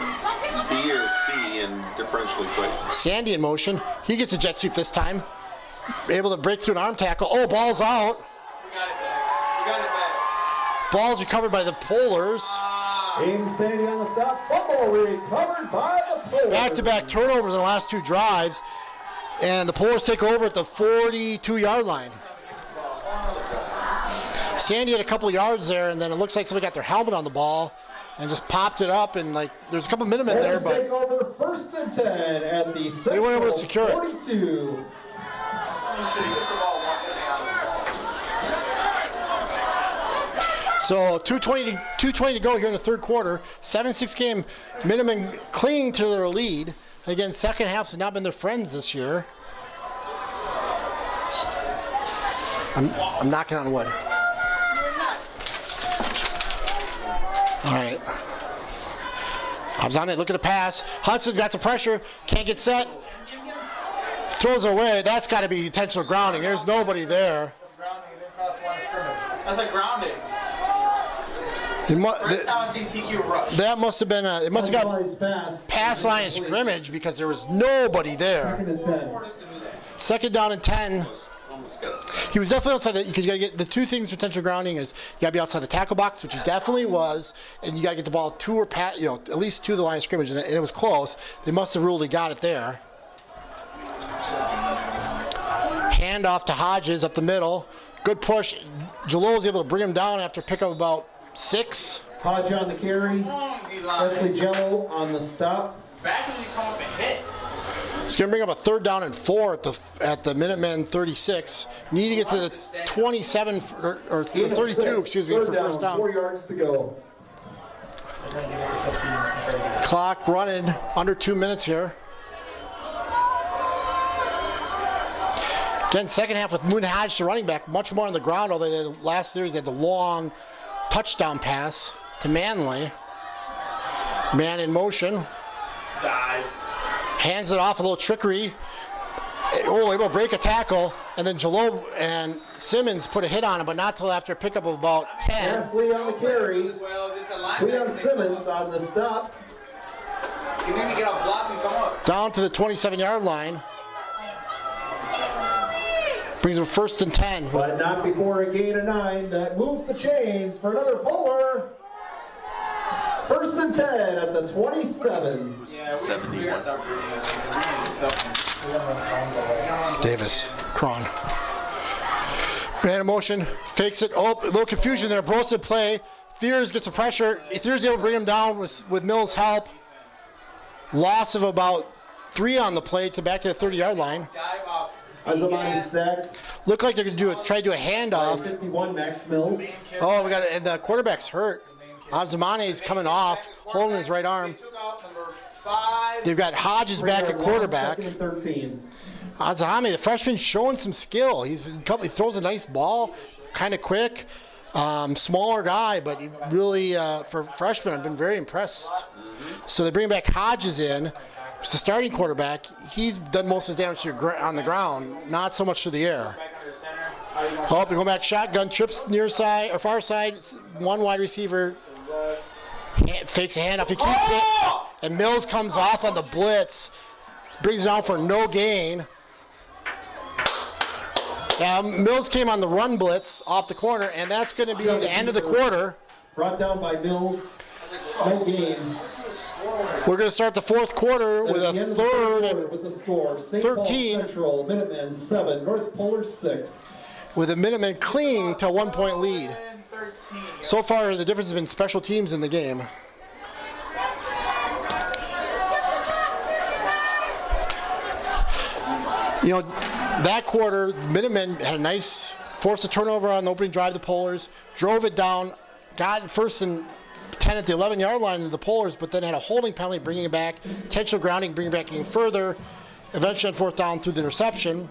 B or C in differential equation. Sandy in motion. He gets a jet sweep this time. Able to break through an arm tackle. Oh, ball's out. We got it back. We got it back. Ball's recovered by the Polars. Amy Sandy on the stop. Fumble recovered by the Polars. Back-to-back turnovers in the last 2 drives. And the Polars take over at the 42-yard line. Sandy had a couple yards there, and then it looks like somebody got their helmet on the ball and just popped it up. And like, there's a couple Minutemen there, but take over 1st and 10 at the they weren't able to secure it. 42. shit. He gets the ball one getting out of the ball. So 2:20 to go here in the third quarter. 7-6 game. Minutemen clinging to their lead. Again, second halves have not been their friends this year. I'm knocking on wood. All right. Hobbs on it, look at the pass. Hudson's got some pressure, can't get set. Throws it away. That's got to be intentional grounding. There's nobody there. That's grounding. It didn't cross the line of scrimmage. That's like grounding. First time I've seen TQ rush. That must have been a. It must have got pass line of scrimmage because there was nobody there. Second down and 10. He was definitely outside. Because you got to get the two things for intentional grounding is you got to be outside the tackle box, which he definitely was, and you got to get the ball at least to the line of scrimmage, and it was close. They must have ruled he got it there. Hand off to Hodges up the middle. Good push. Jalol's able to bring him down after pick up about 6. Hodge on the carry. Wesley Jello on the stop. Back when you come up and hit. It's going to bring up a third down and 4 at the Minutemen 36. Need to get to the 27 or 32, excuse me, for first down. 4 yards to go. Clock running under 2 minutes here. Again, second half with Moon Hodge, the running back, much more on the ground, although last series they had the long touchdown pass to Manley. Man in motion. Dive. Hands it off, a little trickery. Oh, able to break a tackle, and then Jalot and Simmons put a hit on him, but not till after a pickup of about 10. Wesley on the carry. Leon Simmons on the stop. You need to get off blocks and come up. Down to the 27-yard line. Brings him first and 10. But not before a gain of 9. That moves the chains for another puller. First and 10 at the 27. Yeah, 71. Davis, Cron. Man in motion, fakes it. Oh, a little confusion there. Brosted play. Thiers gets some pressure. Thiers able to bring him down with Mills' help. Loss of about 3 on the play to back to the 30-yard line. Dive off. Azamani sacked. Look like they're going to try to do a handoff. 51 Max Mills. Oh, we got it. And the quarterback's hurt. Azamane's coming off, holding his right arm. They've got Hodges back at quarterback. 13. Azami, the freshman, showing some skill. He throws a nice ball, kind of quick. Smaller guy, but he really, for freshman, I've been very impressed. So they bring back Hodges in. It's the starting quarterback. He's done most of his damage on the ground, not so much to the air. Oh, they go back shotgun, trips near side or far side. One wide receiver fakes a handoff. He keeps it, and Mills comes off on the blitz, brings it down for no gain. Yeah, Mills came on the run blitz off the corner, and that's going to be the end of the quarter. Brought down by Mills. No gain. We're going to start the fourth quarter with a third and with the score. 13. Central Minutemen 7, North Polar 6. With the Minutemen clinging to a 1-point lead. So far, the difference has been special teams in the game. You know, that quarter, the Minutemen had a nice, forced a turnover on the opening drive of the Polars, drove it down, got first and 10 at the 11-yard line of the Polars, but then had a holding penalty, bringing it back, intentional grounding, bringing it back even further, eventually on fourth down through the interception.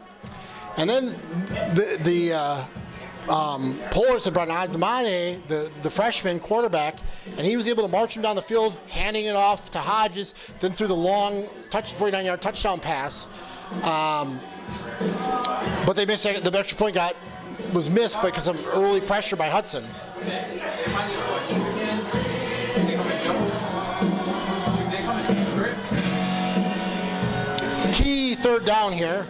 And then the Polars had brought Adamane, the freshman quarterback, and he was able to march him down the field, handing it off to Hodges, then through the long 49-yard touchdown pass. But they missed it. The extra point was missed because of early pressure by Hudson. Key third down here.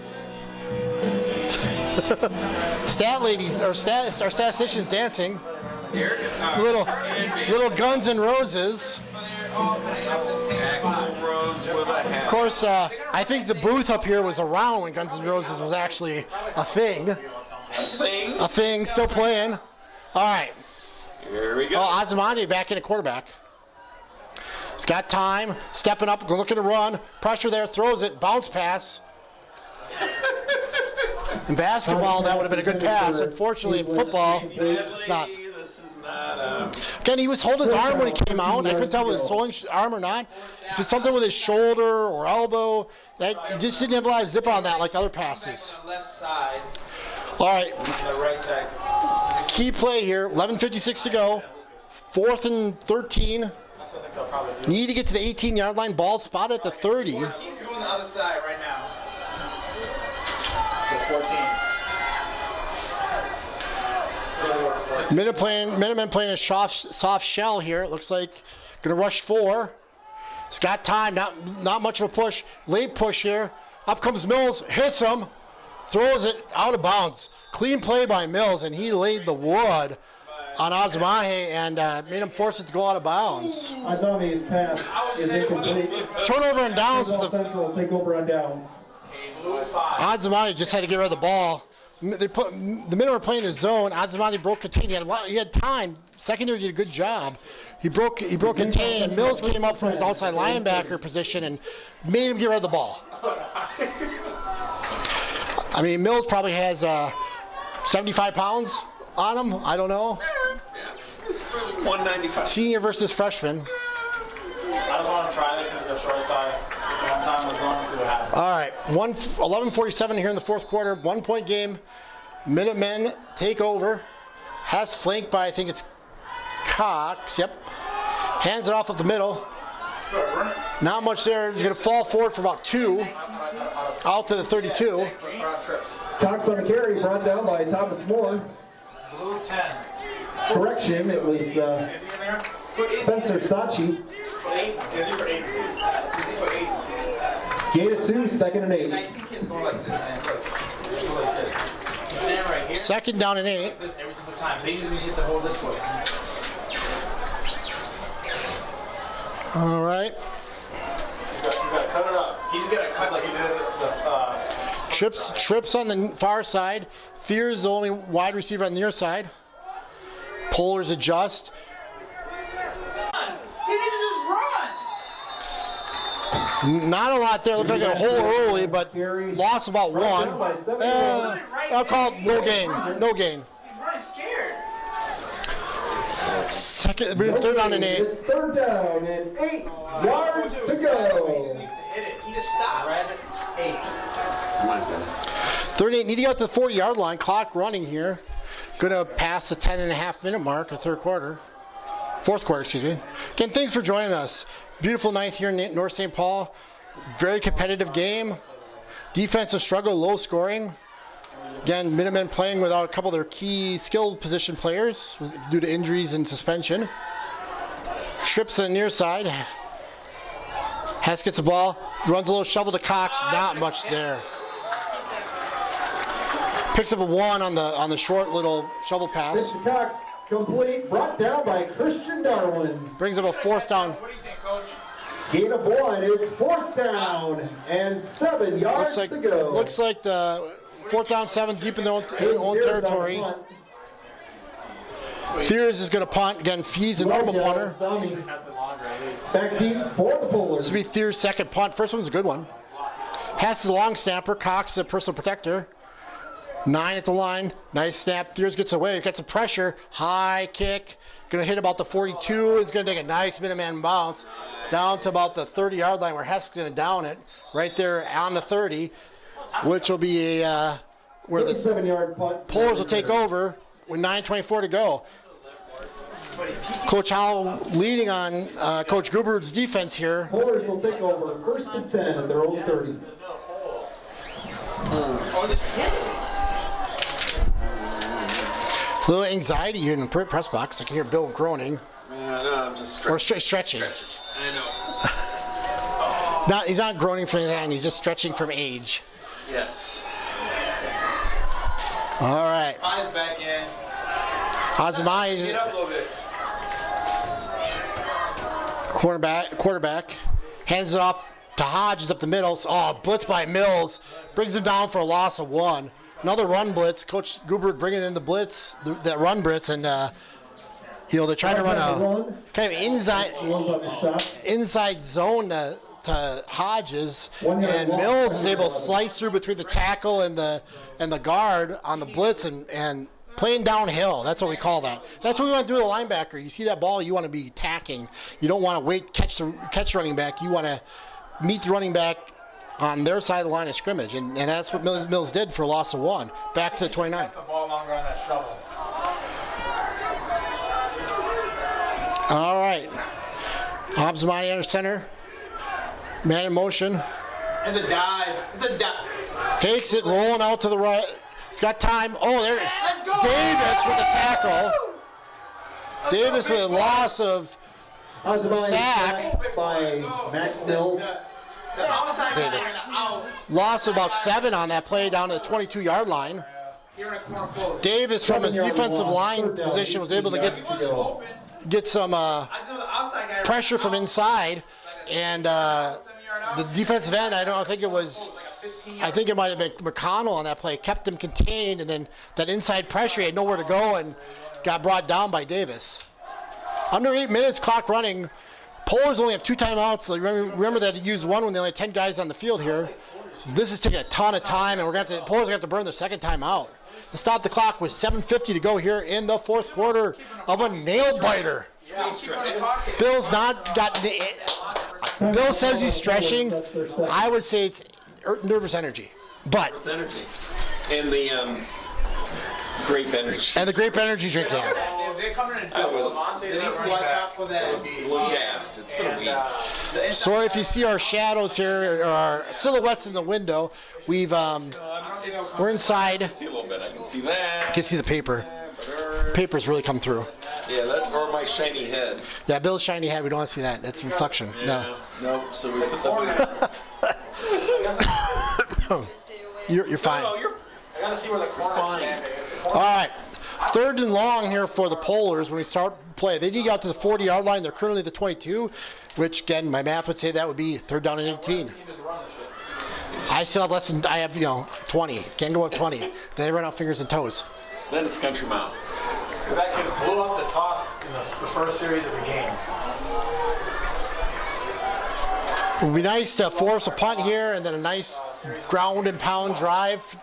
Our statistician's dancing. Little Guns N' Roses. Of course, I think the booth up here was around when Guns N' Roses was actually a thing. A thing, still playing. All right. Here we go. Oh, Azamani back in at quarterback. He's got time, stepping up, looking to run. Pressure there, throws it, bounce pass. In basketball, that would have been a good pass. Unfortunately, in football, it's not. This is not. Again, he was holding his arm when he came out. I couldn't tell if it was holding his arm or not. If it's something with his shoulder or elbow, that he just didn't have a lot of zip on that like other passes. On the left side. All right, On the right side. key play here. 11:56 to go. 4th and 13. Need to get to the 18-yard line. Ball spotted at the 30. 14's going the other side right now. So 14. Minutemen playing a soft shell here. It looks like going to rush 4. It's got time. Not much of a push. Late push here. Up comes Mills. Hits him. Throws it out of bounds. Clean play by Mills, and he laid the wood on Azamahe and made him force it to go out of bounds. Azami's pass is incomplete. Turnover and downs. Ball Central will take over on downs. Azamahe just had to get rid of the ball. The minute we're playing the zone, Azamahe broke contain. He had time. Secondary did a good job. He broke contain, and Mills came up from his outside linebacker position and made him get rid of the ball. I mean, Mills probably has 75 pounds on him. I don't know. It's 195. Senior versus freshman. I just want to try this in the short side. One time as long as it happens. All right, 11:47 here in the fourth quarter. 1-point game. Minutemen take over. Has flanked by, I think it's Cox. Yep. Hands it off up the middle. Not much there. He's going to fall forward for about 2. Out to the 32. Cox on the carry, brought down by Thomas Moore. Blue 10. Correction, it was Is he in there? Spencer Sachi. For 8? Is he for 8? Is he for 8? Gain of 2, 2nd and 8. 19 kids go like this, man. Look. Just go like this. You stand right here. Second down and 8. Like this every single time. They usually hit the hole this way. All right. He's got to cut it up. He's got to cut Like he did Trips on the far side. Thier is the only wide receiver on the near side. Polars adjust. He needs to just run. Not a lot there. Looked like a hole early, but lost about 1. I'll call it no gain. No gain. He's running scared. Third down and 8. It's 3rd down and 8 yards to He go. needs to hit it. He just stopped. 8. My goodness. 3rd and 8. Need to get out to the 40-yard line. Clock running here. Going to pass the 10.5-minute mark of fourth quarter, excuse me. Again, thanks for joining us. Beautiful night here in North St. Paul. Very competitive game. Defensive struggle, low scoring. Again, Minutemen playing without a couple of their key skilled position players due to injuries and suspension. Trips to the near side. Hess gets the ball, runs a little shovel to Cox, not much there. Picks up a 1 on the short little shovel pass. Mr. Cox, complete, brought down by Christian Darwin. Brings up a 4th down. What do you think, Coach? Gain of 1, it's 4th down and 7 yards to go. Looks like the 4th down, 7 deep in their own Thiers on the territory. punt. Thiers is going to punt. Again, Fee's a normal punter. Zami back deep for the Polars. This will be Thiers' second punt. First one's a good one. Hess is a long snapper. Cox the personal protector. 9 at the line. Nice snap. Thiers gets away. Gets some pressure. High kick. Going to hit about the 42. He's going to take a nice Minuteman bounce down to about the 30-yard line where Hess is going to down it. Right there on the 30, which will be a where the 7-yard punt. Polars will take over with 9:24 to go. Coach Howell leading on Coach Gubert's defense here. Polars will take over 1st and 10 at their own 30. Oh, just hit it. A little anxiety here in the press box. I can hear Bill groaning No, I'm just or stretching. stretching. I know. He's not groaning from anything. He's just stretching from age. Yes. All right. Eyes back in. Azamai, Get up a little bit. quarterback, hands it off to Hodges up the middle. Oh, blitz by Mills. Brings him down for a loss of 1. Another run blitz. Coach Gubert bringing in the blitz, that run blitz, and they're trying to run a kind of inside zone to to Hodges, and Mills is able to slice through between the tackle and the guard on the blitz and playing downhill. That's what we call that. That's what we want to do with a linebacker. You see that ball, you want to be attacking. You don't want to wait, catch the running back. You want to meet the running back on their side of the line of scrimmage, and that's what Mills did for a loss of 1. Back to the 29. The ball longer on that shovel. All right. Abzamani under center. Man in motion. It's a dive. It's a dive. Fakes it, rolling out to the right. He's got time. Oh, there. Let's go! Davis with a tackle. Davis with a loss of Abzamani sack. by Max Mills. The outside guy Davis. is out. Loss of about 7 on that play down to the 22-yard line. Here in a corner post. Davis, from his 7-yard defensive loss, line third down, position, was 18 able to yards He wasn't open. get some I just know the outside guy. pressure from inside, and the defensive end, I think it might have been McConnell on that play, kept him contained, and then that inside pressure, he had nowhere to go and got brought down by Davis. Under 8 minutes, clock running. Polars only have 2 timeouts. So remember that he used 1 when they only had 10 guys on the field here. This is taking a ton of time, and Polars are going to have to burn their second timeout. To stop the clock with 7:50 to go here in the fourth quarter of a nail biter. Bill says he's stretching. I would say it's nervous energy, but It's energy. And the grape energy. and the grape energy drink. Yeah. If they're coming in I was they need to watch out for that. a little gassed. It's been a week. So if you see our shadows here, or our silhouettes in the window, we're inside. I can see a little bit. I can see that. You can see the paper. Paper's really come through. Yeah, that or my shiny head. Yeah, Bill's shiny head. We don't want to see that. That's reflection. No. No. So we put the You're fine. No, you're I gotta see where the corner's fine. standing. All right. 3rd and long here for the Polars when we start play. They need to get out to the 40-yard line. They're currently at the 22, which, again, my math would say that would be 3rd down and 18. I still have 20. Can't go up 20. Then they run out fingers and toes. Then it's country mile. Because that kid blew up the toss in the first series of the game. It would be nice to force a punt here and then a nice ground and pound drive.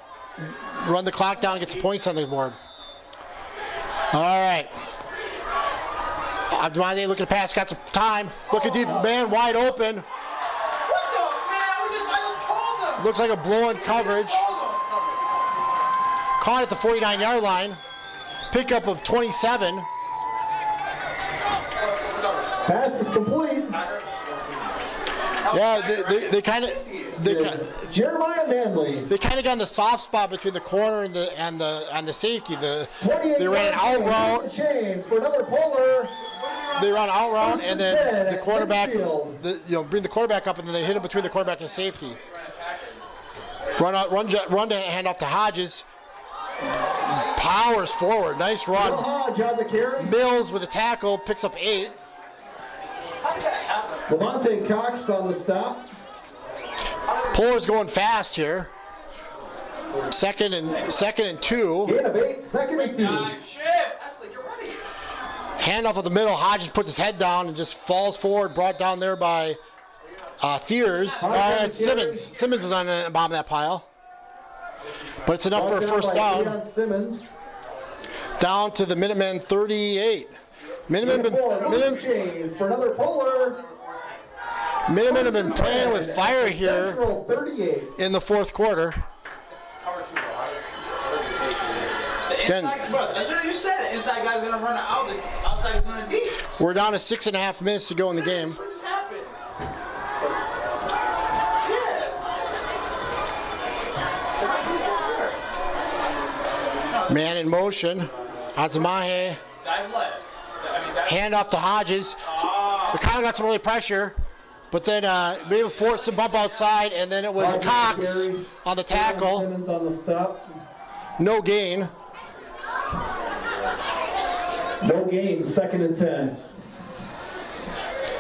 Run the clock down and get some points on the board. All right. Abdulmade looking to pass, got some time. Looking deep, man wide open. What the man? I just told them. Looks like a blow-in coverage. Caught at the 49-yard line. Pickup of 27. Pass is complete. Yeah, they kind of Jeremiah Manley. They kind of got in the soft spot between the corner and the safety. They ran an 28 out route. Chains for another Polar. They run out route and then the quarterback, Midfield. bring the quarterback up and then they hit him between the quarterback and safety. Run to hand off to Hodges. Powers forward, nice run. Hodge on the carry. Mills with a tackle picks up 8. Levante Cox on the stop. Pollar's going fast here. Second and 2. Gain of 8, 2nd and 2. Shift. That's like you're ready. Handoff of the middle. Hodges puts his head down and just falls forward, brought down there by Thiers. Simmons. Simmons was on the bottom of that pile. But it's enough for a first down. Simmons. Down to the Minutemen 38. Minutemen Chains for another Polar. have been playing with fire here Central 38. in the fourth quarter. Again, You said it. Inside guy's gonna run out. The outside is gonna be. we're down to 6.5 minutes to go in the game. What just happened? Yeah. Man in motion. Azamahe. Dive left. Handoff to Hodges. We kind of got some early pressure, but then we were forced to bump outside, and then it was Cox on the tackle. Simmons on the stop. No gain. No gain, 2nd and 10.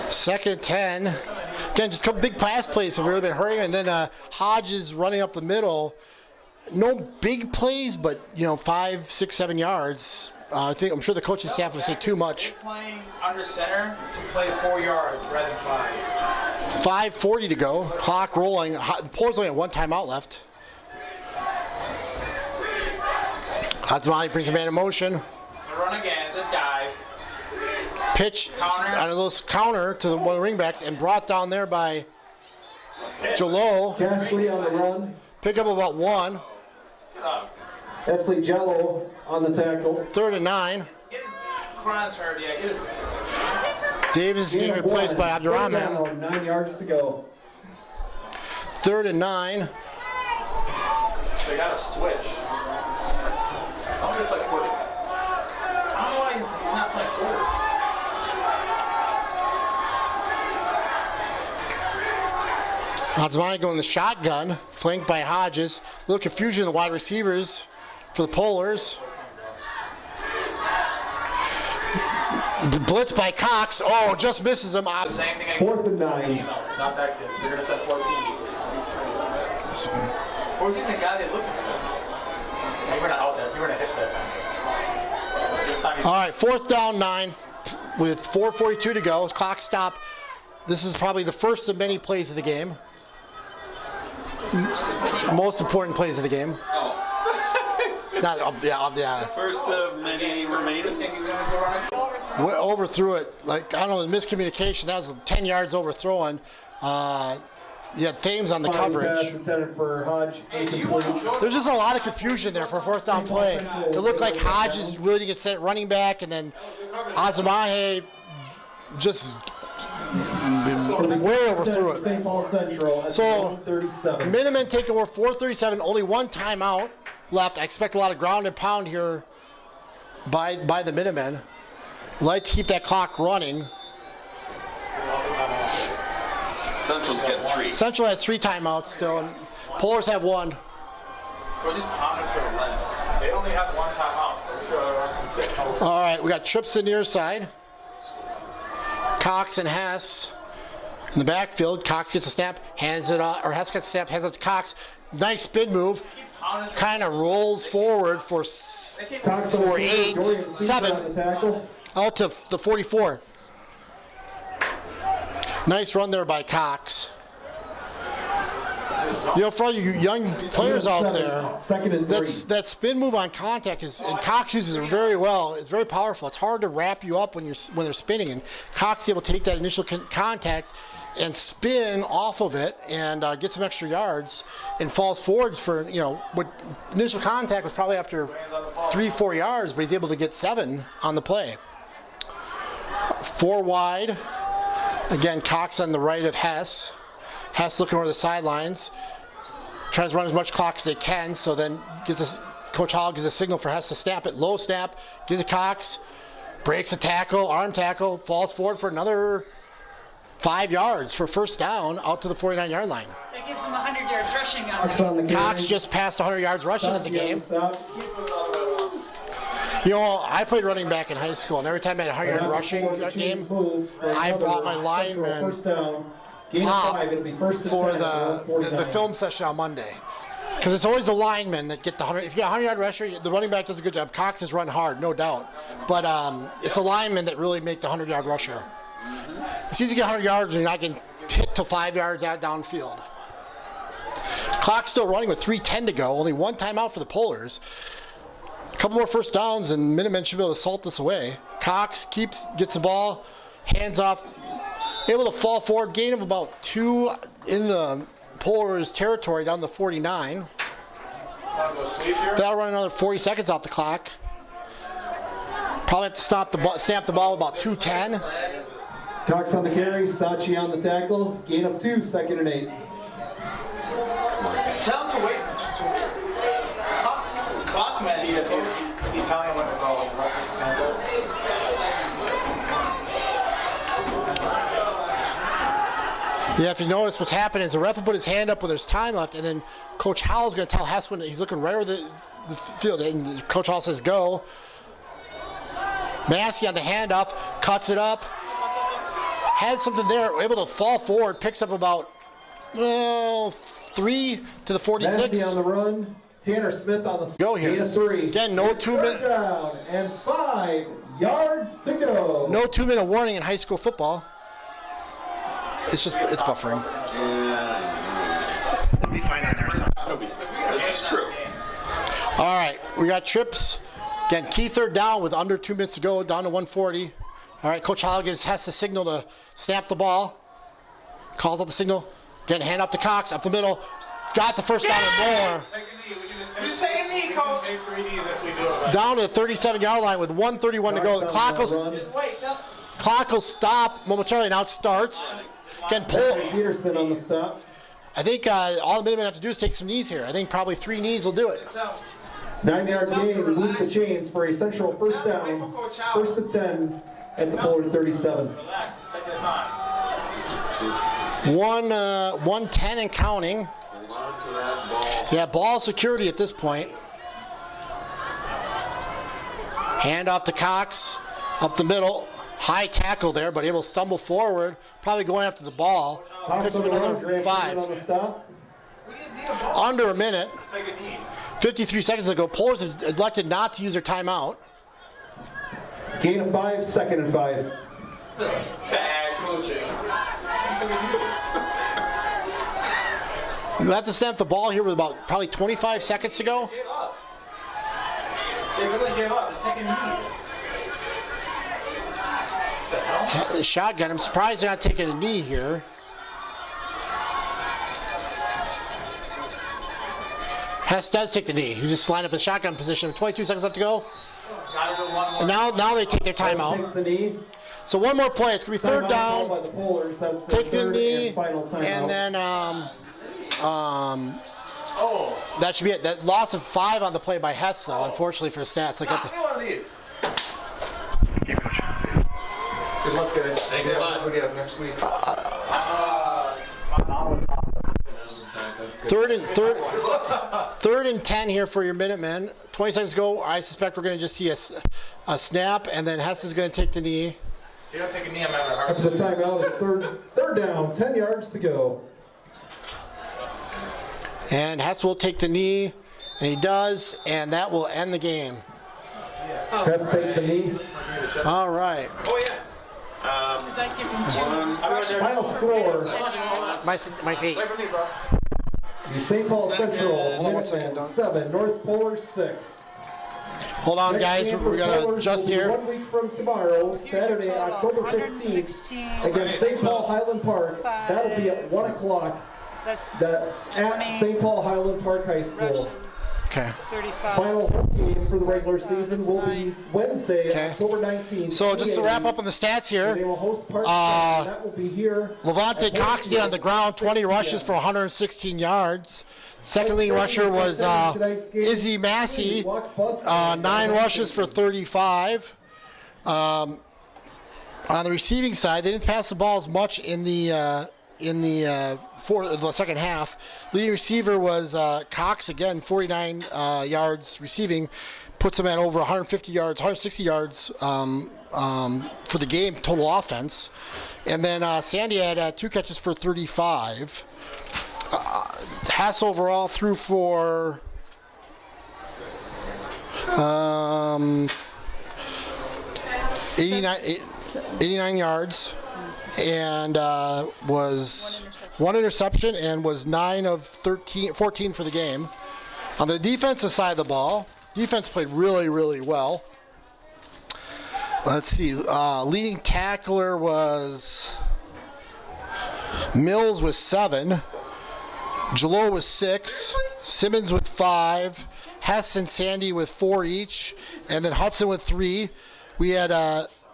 2nd and 10. Again, just a couple big pass plays have really been hurting, and then Hodges running up the middle. No big plays, but 5, 6, 7 yards. I'm sure the coaching staff would say too much. Playing under center to play 4 yards rather than 5. 5:40 to go. Clock rolling. The Polars only have one timeout left. Hatzmani brings a man in motion. It's a run again. It's a dive. Pitch Counter. on a little counter to one of the ringbacks and brought down there by Jalot. Gasly on the run. Pick up about 1. Esley Jello on the tackle. 3rd and 9. Get his cross hurt. Yeah, get his. Davis is getting Gain of replaced by 1. Third Abdurrahman. down, 9 yards to go. 3rd and 9. They got to switch. I'm just like quarters. I don't know why he's not playing quarters. Hatzmani going the shotgun, flanked by Hodges. A little confusion in the wide receivers for the Polars. Blitz by Cox. Oh, just misses him. The same thing. 4th and 9. No, not that kid. They're going to set 14. 14's the guy they're looking for. He ran out there. He ran a hitch that time. This time he's All right, 4th down 9 with 4:42 to go. Clock stop. This is probably the first of many plays of the game. Most important plays of the game. Oh, Not, yeah. first of many remaining. Overthrew it. Like, I don't know, the miscommunication. That was 10 yards overthrown. You had Thames on the Pass coverage. intended for Hodge. Incomplete. There's just a lot of confusion there for a 4th down play. It looked like Hodges really didn't get set running back, and then Azamahe just way overthrew it. St. Paul Central at So, 137. Minutemen take over 4:37, only one timeout left. I expect a lot of ground and pound here by the Minutemen. Like to keep that clock running. Central's got 3. Central has 3 timeouts still, and Polars have 1. We're just pounding to the left. They only have one timeout, so we're sure they'll run some tips. All right, we got trips in near side. Cox and Hess in the backfield. Cox gets a snap, hands it off, or Hess gets a snap, hands it to Cox. Nice spin move. Kind of rolls forward for Cox 8, Dorian Caesar 7. on the tackle. Out to the 44. Nice run there by Cox. You know, for all you young players out there, 2nd and 3. that spin move on contact is, and Cox uses it very well. It's very powerful. It's hard to wrap you up when they're spinning, and Cox is able to take that initial contact and spin off of it and get some extra yards and falls forward for, what initial contact was probably after 3-4 yards, but he's able to get 7 on the play. 4 wide. Again, Cox on the right of Hess. Hess looking over the sidelines. Tries to run as much clock as they can, so then Coach Hall gives a signal for Hess to snap it. Low snap, gives it Cox, breaks a tackle, arm tackle, falls forward for another 5 yards for 1st down out to the 49-yard line. That gives him 100 yards rushing on Cox that. on the carry. Cox just passed 100 yards rushing in the game. Stop. I played running back in high school, and every time I had a 100-yard rushing game, I brought my lineman First down. Gain of up 5. It'll be 1st and for 10 at the film session on Monday. Because it's always the linemen that get the 100. If you got a 100-yard rusher, the running back does a good job. Cox has run hard, no doubt. But it's a lineman that really make the 100-yard rusher. It's easy to get 100 yards when you're not getting hit till 5 yards out downfield. Clock's still running with 3:10 to go. Only one timeout for the Polars. A couple more 1st downs, and Minutemen should be able to salt this away. Cox gets the ball, hands off, able to fall forward, gain of about 2 in the Polars territory down the 49. That'll run another 40 seconds off the clock. Probably have to snap the ball about 2:10. Cox on the carry. Sachi on the tackle. Gain of 2. 2nd and 8. Tell him to wait. Clock man. He's telling him when to go. Like, the reference is going to go. Yeah, if you notice what's happening is the ref will put his hand up when there's time left, and then Coach Howell's going to tell Hess when he's looking right over the field, and Coach Howell says go. Massey on the handoff, cuts it up, had something there, able to fall forward, picks up about 3 to the 46. Massey on the run. Tanner Smith on the Go here. Gain of 3. Again, no 2 minute. Down and 5 yards to go. No 2 minute warning in high school football. it's buffering. Yeah. It'll be fine on there. So. This is true. All right, we got trips. Again, key third down with under 2 minutes to go, down to 140. All right, Coach Holligan has the signal to snap the ball. Calls out the signal. Again, hand off to Cox, up the middle. Got the first down and more. Who's taking knee, coach? Take 3 knees if we do it right. Down to the 37-yard line with 1:31 to go. The clock will stop momentarily. Now it starts. Again, pull. Peterson on the stop. I think all the Minutemen have to do is take some knees here. I think probably 3 knees will do it. 9-yard gain, removes the chains for a central first down. First and 10 at the Pollard 37. Relax, it's taking the time. 110 and counting. Hold on to that ball. Yeah, ball security at this point. Hand off to Cox, up the middle. High tackle there, but able to stumble forward. Probably going after the ball. Picks up another 5. On the stop. Under a minute. Let's take a knee. 53 seconds ago. Pollers have elected not to use their timeout. Gain of 5, 2nd and 5. Bad coaching. You have to snap the ball here with about probably 25 seconds to go. Give up. They really give up. Just take a knee. What the hell? The shotgun. I'm surprised they're not taking a knee here. Hess does take the knee. He's just lined up in shotgun position. 22 seconds left to go. Gotta go one more. And now they take their Takes timeout. the knee. So one more play. It's going to be third Timeout down. called by the Pollers. That's the Take the third knee. and final timeout. And then Oh. that should be it. That loss of 5 on the play by Hess, though, unfortunately for the stats. I got Give me one of these. Good luck, guys. Thanks a lot. What do you have next week? third and 10 here for your Minutemen. 20 seconds to go. I suspect we're going to just see a snap, and then Hess is going to take the knee. If you don't take a knee, I'm having a hard After the time. timeout, it's third down, 10 yards to go. And Hess will take the knee, and he does, and that will end the game. Hess takes the knee. All right. Oh, yeah. Does that give him 2? Final score, My seat. Wait for me, bro. the St. Paul Central Hold on 1 second, Minutemen Don. 7, North Polar 6. Hold on, guys. We're going to adjust here. 1 week from tomorrow, Saturday, October 15th, against St. Paul Highland Park. That'll be at 1 o'clock. That's at St. Paul Highland Park High School. Rushes, Okay. 35. Final home game for the regular season will be Wednesday, Okay. October 19th. So just to wrap up on the stats They here, will host Park and that will be here. Levante at Cox did on the ground 20 rushes for 116 yards. Second leading rusher was Izzy Massey, 9 rushes for 35. On the receiving side, they didn't pass the ball as much in the second half. Leading receiver was Cox, again 49 yards receiving, puts him at over 150 yards, 160 yards for the game total offense. And then Sandy had 2 catches for 35. Hass overall threw for 89 yards and was 1 interception and was 9 of 14 for the game. On the defensive side of the ball, defense played really, really well. Let's see, leading tackler was Mills with 7, Jalot with 6, Simmons with 5, Hess and Sandy with 4 each, and then Hudson with 3. We had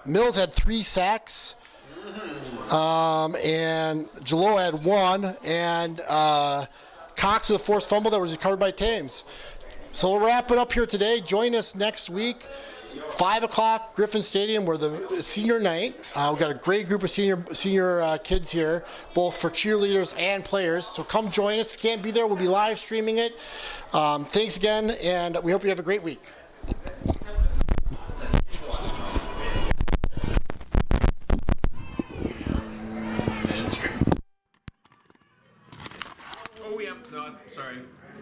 Mills had 3 sacks, and Jalot had 1, and Cox with a forced fumble that was recovered by Thames. So we'll wrap it up here today. Join us next week, 5 o'clock, Griffin Stadium, where the senior night. We've got a great group of senior kids here, both for cheerleaders and players. So come join us. If you can't be there, we'll be live streaming it. Thanks again, and we hope you have a great week. Oh, yeah. No, sorry.